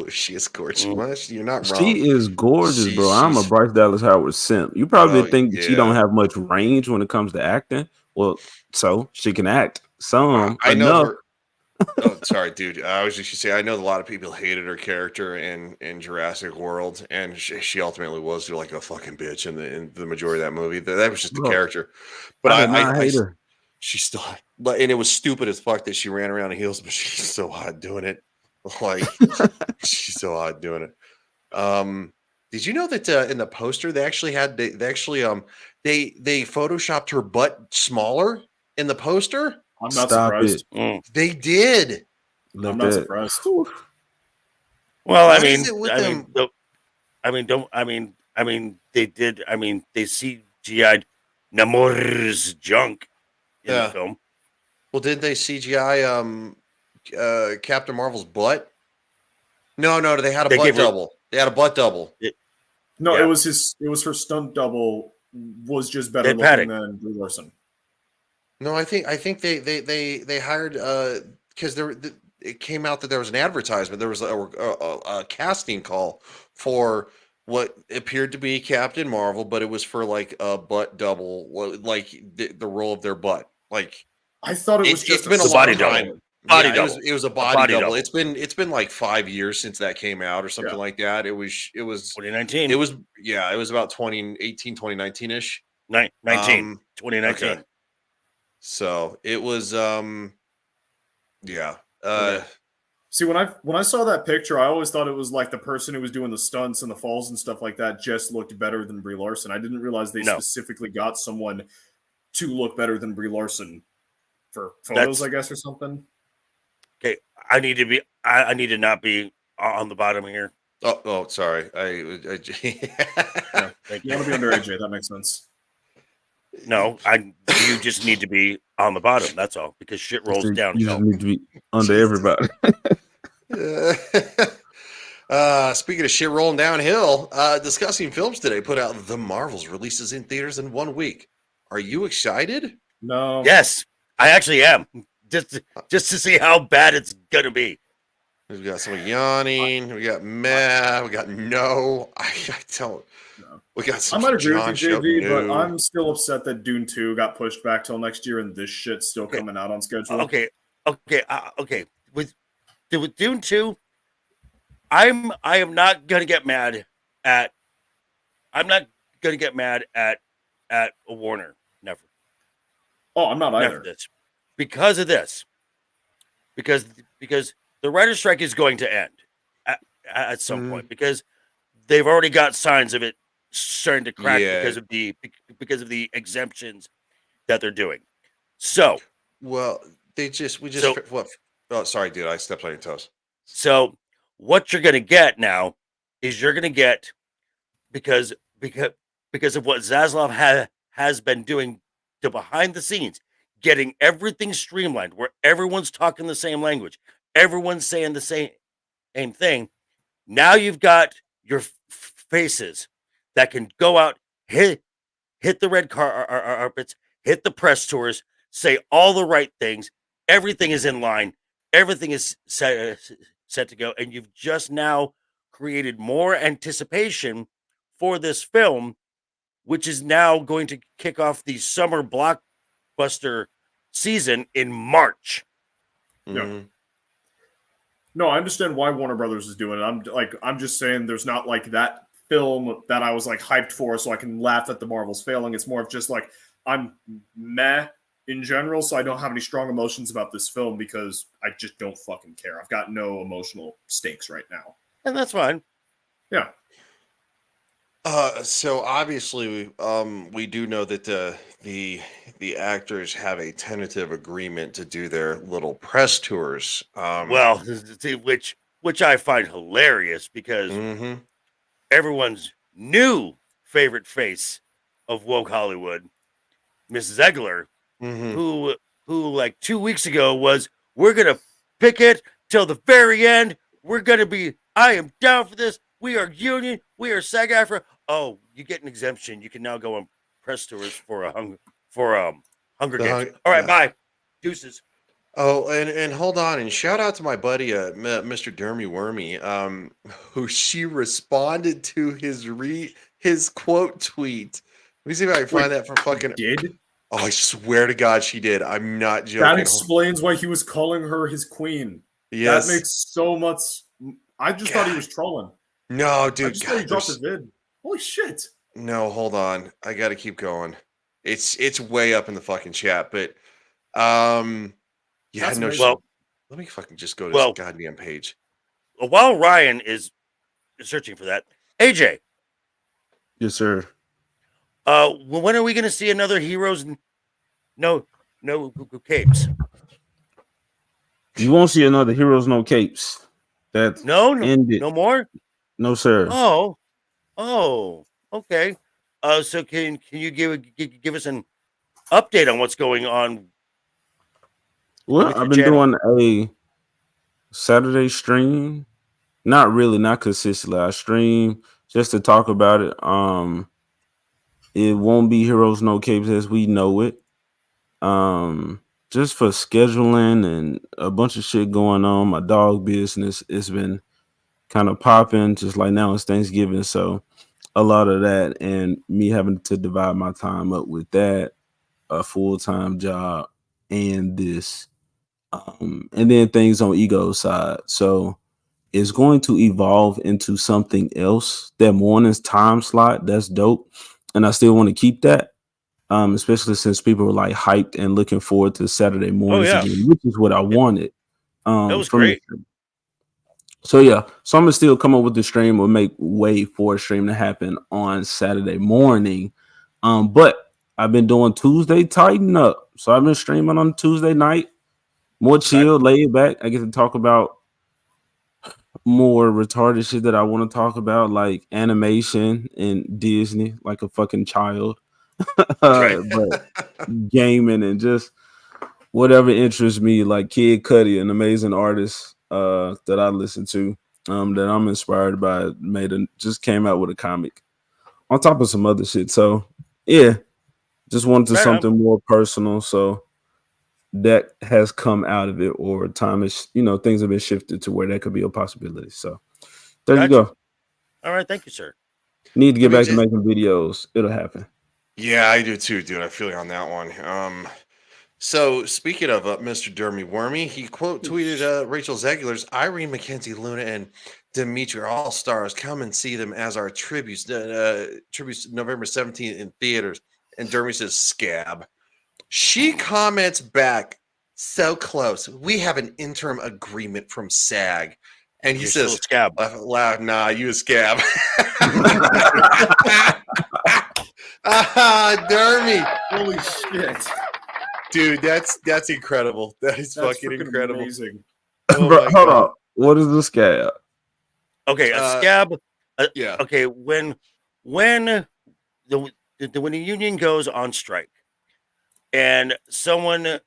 She is gorgeous. You're not wrong. She is gorgeous, bro. I'm a Bryce Dallas Howard simp. You probably think that she don't have much range when it comes to acting. Well, so she can act some. I know. Sorry, dude. I was just say I know a lot of people hated her character in Jurassic World, and she ultimately was like a fucking bitch in the majority of that movie. That was just the character. But I hate her. She's still, and it was stupid as fuck that she ran around in heels, but she's so hot doing it. Like she's so hot doing it. Did you know that in the poster they photoshopped her butt smaller in the poster? I'm not surprised. They did. I'm not surprised. Well, they did. They CGI'd Namor's junk in the film. Well, did they CGI Captain Marvel's butt? No, they had a butt double. They had a butt double. It was her stunt double was just better looking than Brie Larson. No, I think they hired because it came out that there was an advertisement. There was a casting call for what appeared to be Captain Marvel, but it was for like a butt double, like the role of their butt. Like I thought it was just been a long time. Body yeah, double. it was a body double. It's been like 5 years since that came out or something like that. It was 2019. It was about 2018, 2019 ish. 2019. Okay. So it was yeah. Okay. See, when I saw that picture, I always thought it was like the person who was doing the stunts and the falls and stuff like that just looked better than Brie Larson. I didn't realize they specifically got someone to look better than Brie Larson for photos, I guess, or something. Okay, I need to not be on the bottom here. Oh, sorry. You want to be under AJ? That makes sense. No, you just need to be on the bottom. That's all, because shit rolls downhill. You just need to be under everybody. Speaking of shit rolling downhill, Discussing Films today put out The Marvels releases in theaters in 1 week. Are you excited? No. Yes, I actually am. Just to see how bad it's gonna be. We've got someone yawning. We got meh. We got no. I don't. No. We got some. I might agree with you, JV, but I'm still upset that Dune 2 got pushed back till next year, and this shit's still coming out on schedule. Okay. With Dune 2, I am not gonna get mad at. I'm not gonna get mad at a Warner. Never. Oh, I'm not either. Because of this. Because the writer's strike is going to end at some point, because they've already got signs of it starting to crack because of the exemptions that they're doing. So, well, oh, sorry, dude, I stepped on your toes. So, what you're going to get now is you're going to get because of what Zaslav has been doing to behind the scenes, getting everything streamlined where everyone's talking the same language. Everyone's saying the same thing. Now you've got your faces that can go out, hit the red carpets, hit the press tours, say all the right things. Everything is in line. Everything is set to go. And you've just now created more anticipation for this film, which is now going to kick off the summer blockbuster season in March. Yeah. No, I understand why Warner Brothers is doing it. I'm just saying there's not like that film that I was like hyped for, so I can laugh at the Marvels failing. It's more of just like I'm meh in general, so I don't have any strong emotions about this film because I just don't fucking care. I've got no emotional stakes right now, and that's fine. Yeah. So obviously, we do know that the actors have a tentative agreement to do their little press tours. Well, which I find hilarious because everyone's new favorite face of woke Hollywood, Miss Zegler, who like 2 weeks ago was, we're gonna pick it till the very end. We're gonna be. I am down for this. We are union. We are SAG-AFTRA. Oh, you get an exemption. You can now go on press tours for Hunger Games. All right, bye. Deuces. Oh, and hold on, and shout out to my buddy, Mr. Dermy Wormy, who she responded to his quote tweet. Let me see if I can find that for fucking. Did? Oh, I swear to God, she did. I'm not joking. That explains why he was calling her his queen. Yes, that makes so much. I just thought he was trolling. No, dude. I just thought he dropped a vid. Holy shit. No, hold on. I got to keep going. It's way up in the fucking chat, but yeah, that's no. Well, let me fucking just go to this goddamn page. While Ryan is searching for that, AJ. Yes, sir. When are we going to see another Heroes? No capes. You won't see another Heroes No Capes. That's ended. No more. No, sir. Oh, okay. So can you give us an update on what's going on? Well, I've been doing a Saturday stream. Not consistently. I stream just to talk about it. It won't be Heroes No Capes as we know it. Just for scheduling and a bunch of shit going on. My dog business, it's been kind of popping, just like now it's Thanksgiving. So a lot of that and me having to divide my time up with that, a full-time job and this. and then things on Ego's side. So it's going to evolve into something else. That morning's time slot, that's dope, and I still want to keep that. Especially since people were like hyped and looking forward to Saturday mornings yeah. again, which is what I wanted. That was From great. So yeah, so I'm gonna still come up with the stream or make way for a stream to happen on Saturday morning. But I've been doing Tuesday Tighten Up. So I've been streaming on Tuesday night, more chill, laid back. I get to talk about more retarded shit that I want to talk about, like animation and Disney, like a fucking child. But gaming and just whatever interests me, like Kid Cudi, an amazing artist that I listen to, that I'm inspired by, just came out with a comic on top of some other shit. So yeah, just wanted something more personal. So that has come out of it, or time is, things have been shifted to where that could be a possibility. So there you go. All right, thank you, sir. Need to get back to making videos. It'll happen. Yeah, I do too, dude. I feel you on that one. So speaking of Mr. Dermy Wormy, he quote tweeted Rachel Zegler's Irene Mackenzie, Luna, and Dimitri All Stars. Come and see them as our tributes. Tributes November 17th in theaters. And Dermy says scab. She comments back, so close. We have an interim agreement from SAG. And he says, scab. Nah, you a scab. Dermy. Holy shit. Dude, that's incredible. That's fucking incredible. Amazing. Oh Bro, hold on. What is the scab? Okay, a scab. Yeah. Okay, when the union goes on strike, and someone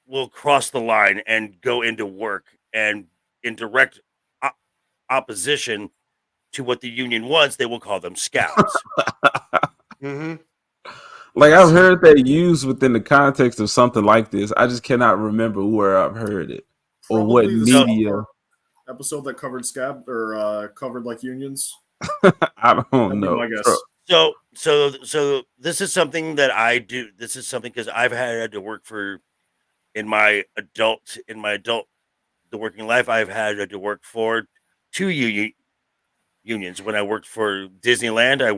will cross the line and go into work and in direct opposition to what the union wants, they will call them scabs. Mm-hmm. Like, I've heard that used within the context of something like this. I just cannot remember where I've heard it or what media episode that covered scab or covered like unions. I don't know. I guess. So this is something that I do. This is something because I've had to work for in my adult the working life. I've had to work for two unions. When I worked for Disneyland, I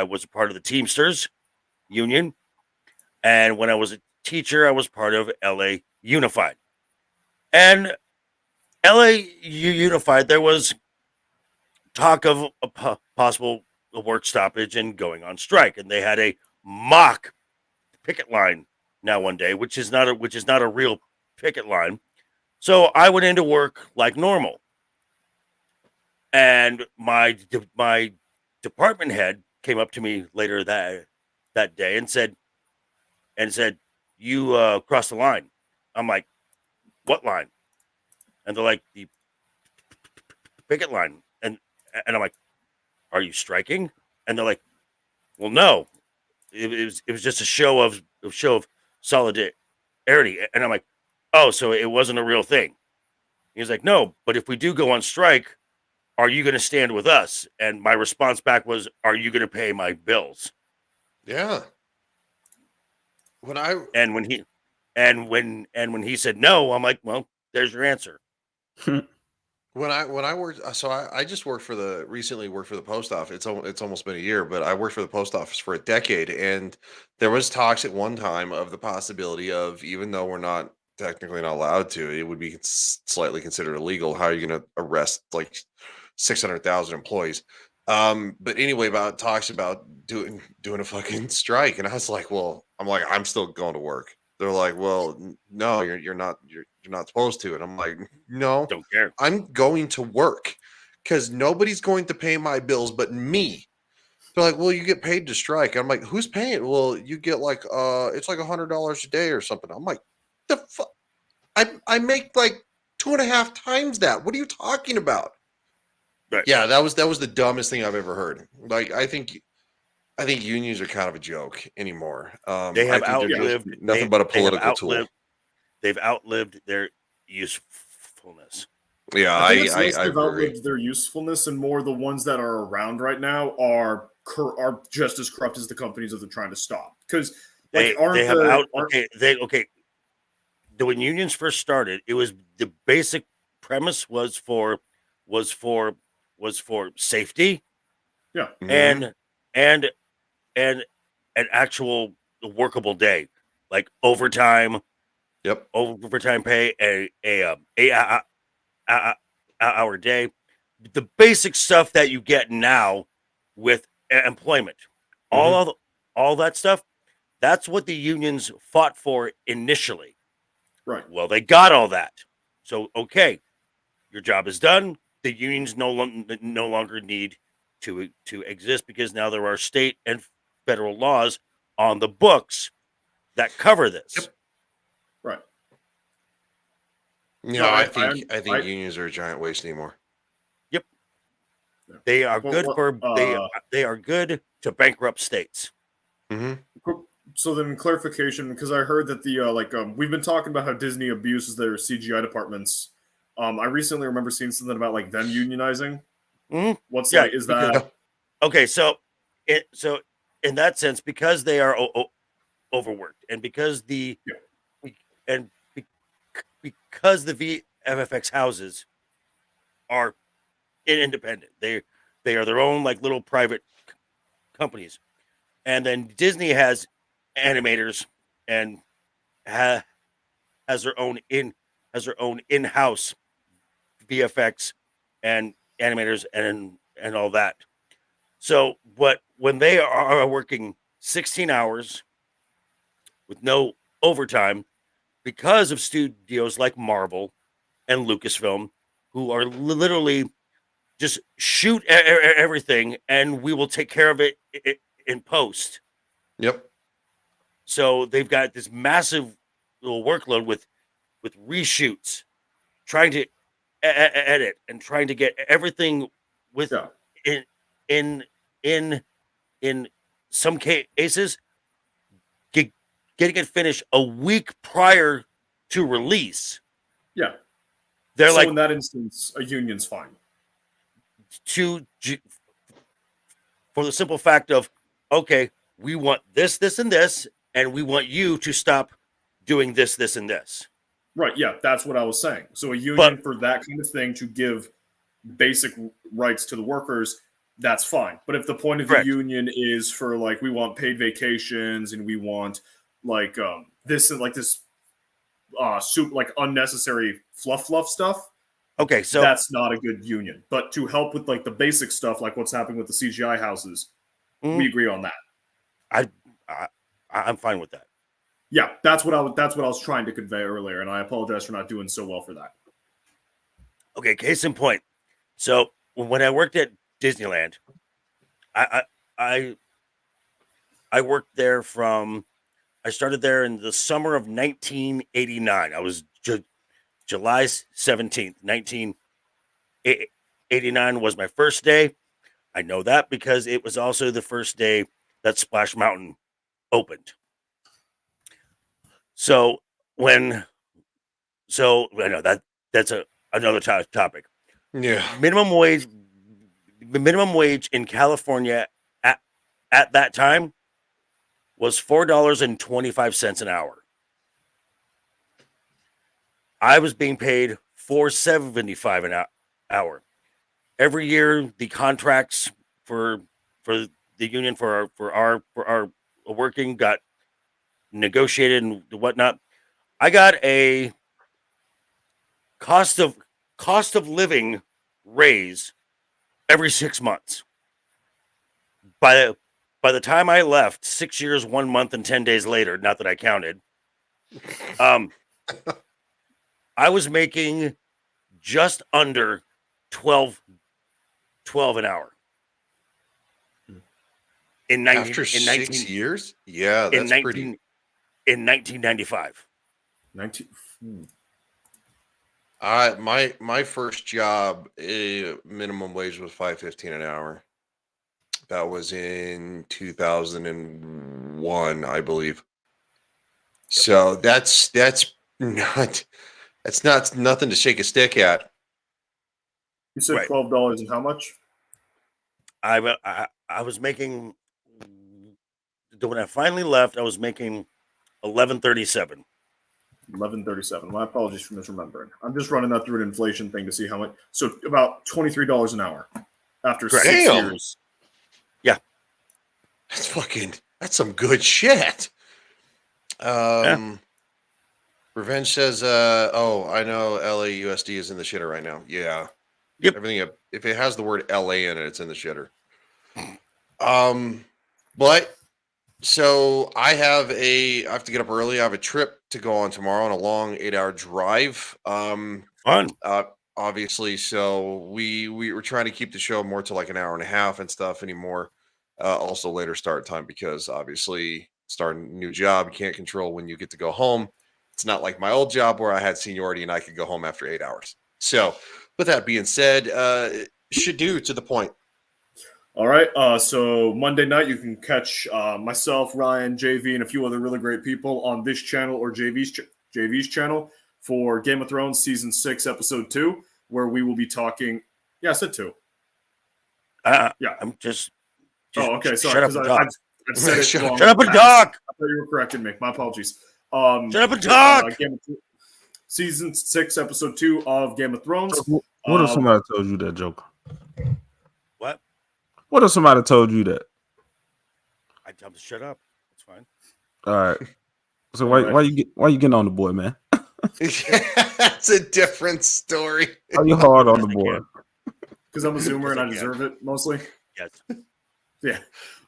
was a part of the Teamsters union, and when I was a teacher, I was part of LA Unified. And LA Unified, there was talk of a possible work stoppage and going on strike, and they had a mock picket line now one day, which is not a real picket line. So I went into work like normal, and my department head came up to me later that day and said, you crossed the line. I'm like, what line? And they're like, the picket line. And I'm like, are you striking? And they're like, well, no, it was just a show of solidarity. And I'm like, oh, so it wasn't a real thing. He's like, no, but if we do go on strike, are you going to stand with us? And my response back was, are you going to pay my bills? Yeah. When he said no, I'm like, well, there's your answer. When I worked, so I just recently worked for the post office. It's almost been a year, but I worked for the post office for a decade, and there was talks at one time of the possibility of, even though we're not technically not allowed to, it would be slightly considered illegal. How are you going to arrest like 600,000 employees? But anyway, talks about doing a fucking strike, and I was like, I'm still going to work. They're like, well, no, you're not supposed to. And I'm like, no, don't care. I'm going to work because nobody's going to pay my bills but me. They're like, well, you get paid to strike. I'm like, who's paying? Well, you get like, it's like $100 a day or something. I'm like, the fuck? I make like 2.5 times that. What are you talking about? Right. Yeah, that was the dumbest thing I've ever heard. Like, I think unions are kind of a joke anymore. They have outlived nothing but a political tool. They've outlived their usefulness. Yeah, I think I they've agree. outlived their usefulness, and more the ones that are around right now are just as corrupt as the companies that they're trying to stop. Because when unions first started, it was the basic premise was for safety Yeah. and and and an actual workable day, like overtime, Yep. overtime pay, a 8 hour day, the basic stuff that you get now with employment, all of all that stuff. That's what the unions fought for initially. Right. Well, they got all that. So, okay, your job is done. The unions no longer need to exist because now there are state and federal laws on the books that cover this. Yep. Right. Yeah, No, I think unions are a giant waste anymore. Yep. Yeah. They are good they are good to bankrupt states. So then, clarification, because I heard that we've been talking about how Disney abuses their CGI departments. I recently remember seeing something about like them unionizing. What's is that? Okay, so in that sense, because they are overworked, and because because the VFX houses are independent, they are their own like little private companies, and then Disney has animators and has their own in-house VFX and animators and all that. So when they are working 16 hours with no overtime because of studios like Marvel and Lucasfilm, who are literally just shoot everything and we will take care of it in post. Yep. So they've got this massive little workload with reshoots, trying to edit and trying to get everything with in some cases getting it finished a week prior to release. Yeah. They're so like, in that instance, a union's fine. For the simple fact of, okay, we want this, this, and this, and we want you to stop doing this, this, and this. Right, yeah, that's what I was saying. So a union for that kind of thing to give basic rights to the workers, that's fine. But if the point of the union is for like we want paid vacations and we want like this and like this like unnecessary fluff stuff, okay, so that's not a good union. But to help with like the basic stuff, like what's happening with the CGI houses, we agree on that. I'm fine with that. Yeah, that's what I was trying to convey earlier, and I apologize for not doing so well for that. Okay, case in point. So when I worked at Disneyland, I worked there I started there in the summer of 1989. I was July 17th, 1989 was my first day. I know that because it was also the first day that Splash Mountain opened. So I know that's another topic. Yeah. Minimum wage in California at that time was $4.25 an hour. I was being paid $4.75 an hour. Every year, the contracts for the union for our working got negotiated and whatnot. I got a cost of living raise every 6 months. By the time I left, 6 years, 1 month, and 10 days later, not that I counted, I was making just under 12 an hour. After 6 years? Yeah, that's pretty. In 1995. My first job, minimum wage was $5.15 an hour. That was in 2001, I believe. So that's not nothing to shake a stick at. You said $12 and how much? I was making, when I finally left, I was making $11.37. $11.37. My apologies for misremembering. I'm just running that through an inflation thing to see how much. So about $23 an hour after Correct. 6 Damn. years. Yeah. That's some good shit. Revenge says, oh, I know LAUSD is in the shitter right now. Yeah. Yep. Everything, if it has the word LA in it, it's in the shitter. But so I have to get up early. I have a trip to go on tomorrow on a long 8-hour drive. Fun. Obviously. So we were trying to keep the show more to like an hour and a half and stuff anymore. Also later start time, because obviously starting a new job, you can't control when you get to go home. It's not like my old job where I had seniority and I could go home after 8 hours. So with that being said, should do to the point. All right. So Monday night, you can catch myself, Ryan, JV, and a few other really great people on this channel or JV's channel for Game of Thrones Season 6, Episode 2, where we will be talking. Yeah, I said 2. Yeah. I'm just oh, okay. Sorry. Shut up and talk. I've said it wrong. Shut up and talk. I thought you were correcting me. My apologies. Shut up and talk. Season 6, Episode 2 of Game of Thrones. What if somebody told you that, Joker? What? What if somebody told you that? I tell them to shut up. It's fine. All right. So why you getting on the boy, man? That's a different story. Why you hard on the boy? Because I'm a Zoomer and I deserve it mostly. Yes. Yeah.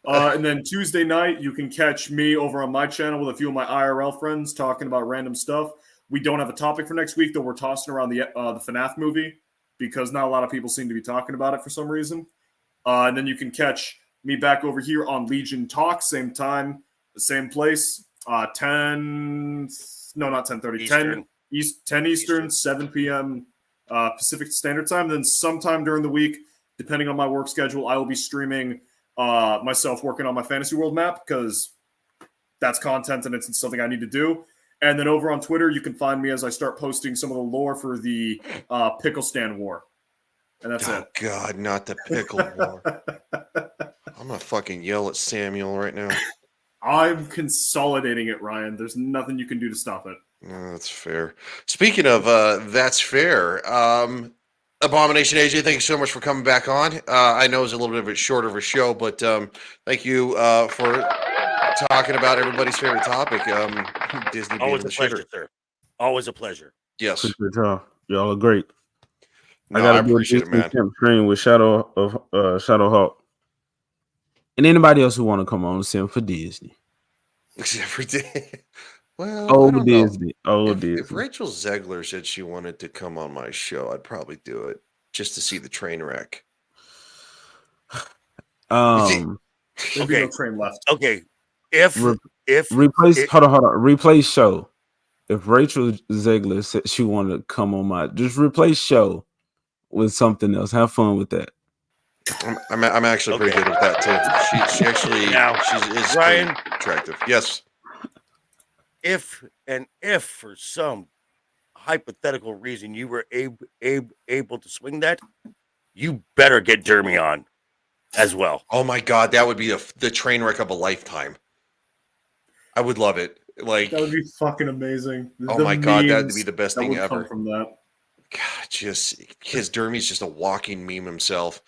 And then Tuesday night, you can catch me over on my channel with a few of my IRL friends talking about random stuff. We don't have a topic for next week, though we're tossing around the FNAF movie because not a lot of people seem to be talking about it for some reason. And then you can catch me back over here on Legion Talk, same time, same place, 10 Eastern, 7 p.m. Pacific Standard Time. Then sometime during the week, depending on my work schedule, I will be streaming myself working on my Fantasy World map because that's content and it's something I need to do. And then over on Twitter, you can find me as I start posting some of the lore for the Pickle Stand War. And that's it. Oh, God, not the pickle war. I'm going to fucking yell at Samuel right now. I'm consolidating it, Ryan. There's nothing you can do to stop it. No, that's fair. Speaking of that's fair, Abomination AJ, thank you so much for coming back on. I know it's a little bit of a shorter of a show, but thank you for talking about everybody's favorite topic, Disney. Always a pleasure, sir. Always a pleasure. Yes. Y'all are great. No, I gotta appreciate it, man. Stream with Shadow Hawk. And anybody else who want to come on, send for Disney. Except for well, old Disney. If Rachel Zegler said she wanted to come on my show, I'd probably do it just to see the train wreck. There'd be no train left. Okay. If replace hold on. Replace show. If Rachel Zegler said she wanted to come on my, just replace show with something else. Have fun with that. I'm actually pretty good with that too. She actually she's Ryan, attractive. Yes. If for some hypothetical reason you were able to swing that, you better get Dermy on as well. Oh my God, that would be the train wreck of a lifetime. I would love it. Like that would be fucking amazing. Oh my God, that'd be the best thing ever. From that. God, just his Dermy's just a walking meme himself.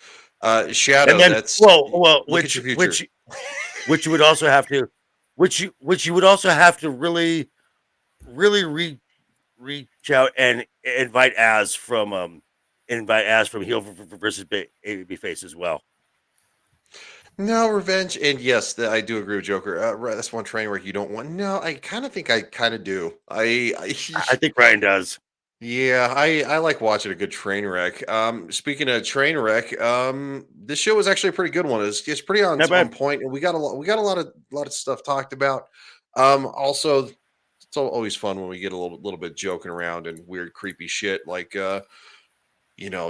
Shadow, and then, that's which you would also have to, which you would also have to really reach out and invite Az from Heel versus Babyface as well. No, Revenge, and yes, I do agree with Joker. That's one train wreck you don't want. No, I kind of think I kind of do. I think Ryan does. Yeah, I like watching a good train wreck. Speaking of train wreck, this show was actually a pretty good one. It's pretty on point, and we got a lot of stuff talked about. Also, it's always fun when we get a little bit joking around and weird, creepy shit. Like,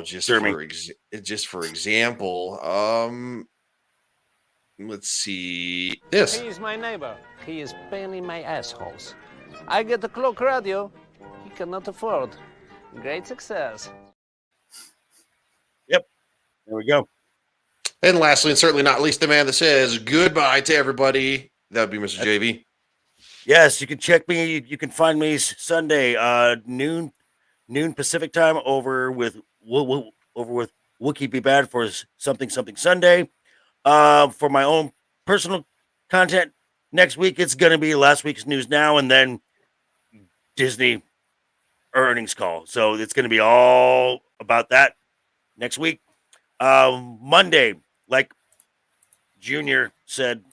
just for example, let's see this. He is my neighbor. He is paying my assholes. I get the cloak radio. He cannot afford. Great success. Yep. There we go. And lastly, and certainly not least, the man that says goodbye to everybody. That would be Mr. JV. Yes, you can check me. You can find me Sunday, noon Pacific time over with Wookie Be Bad for something Sunday. For my own personal content next week, it's gonna be last week's news now and then Disney earnings call. So it's gonna be all about that next week. Monday, like Junior said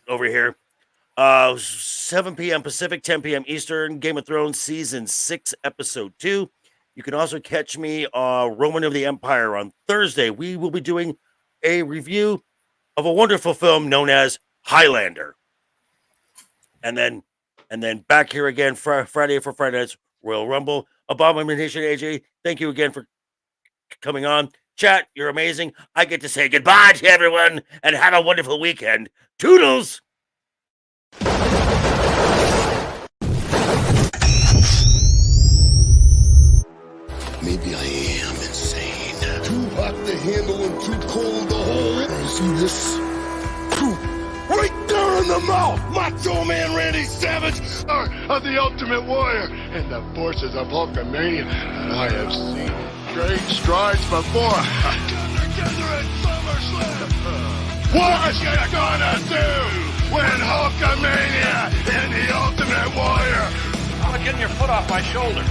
over here. 7 p.m. Pacific, 10 p.m. Eastern, Game of Thrones Season 6, Episode 2. You can also catch me Roman of the Empire on Thursday. We will be doing a review of a wonderful film known as Highlander. And then back here again Friday for Friday Night's Royal Rumble. Abomination AJ, thank you again for coming on. Chat, you're amazing. I get to say goodbye to everyone and have a wonderful weekend. Toodles! Maybe I am insane. Too hot to handle and too cold to hold. See this? Right there in the mouth! Macho Man Randy Savage of the Ultimate Warrior and the forces of Hulkamania. I have seen great strides before. Together at SummerSlam. What you gonna do when Hulkamania and the Ultimate Warrior? How about getting your foot off my shoulder?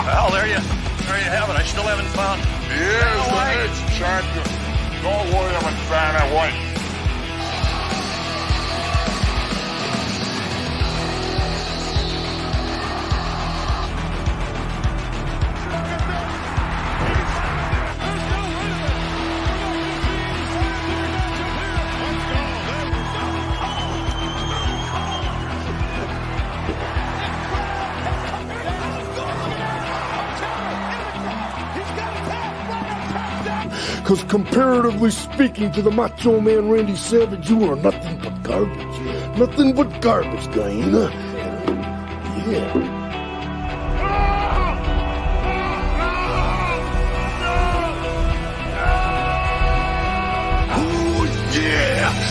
Well, there you have it. I still haven't found. Here's the next champion. Don't worry, I'm a fan of white. Because comparatively speaking to the Macho Man Randy Savage, you are nothing but garbage. Nothing but garbage, Diana. Yeah. Oh, yeah!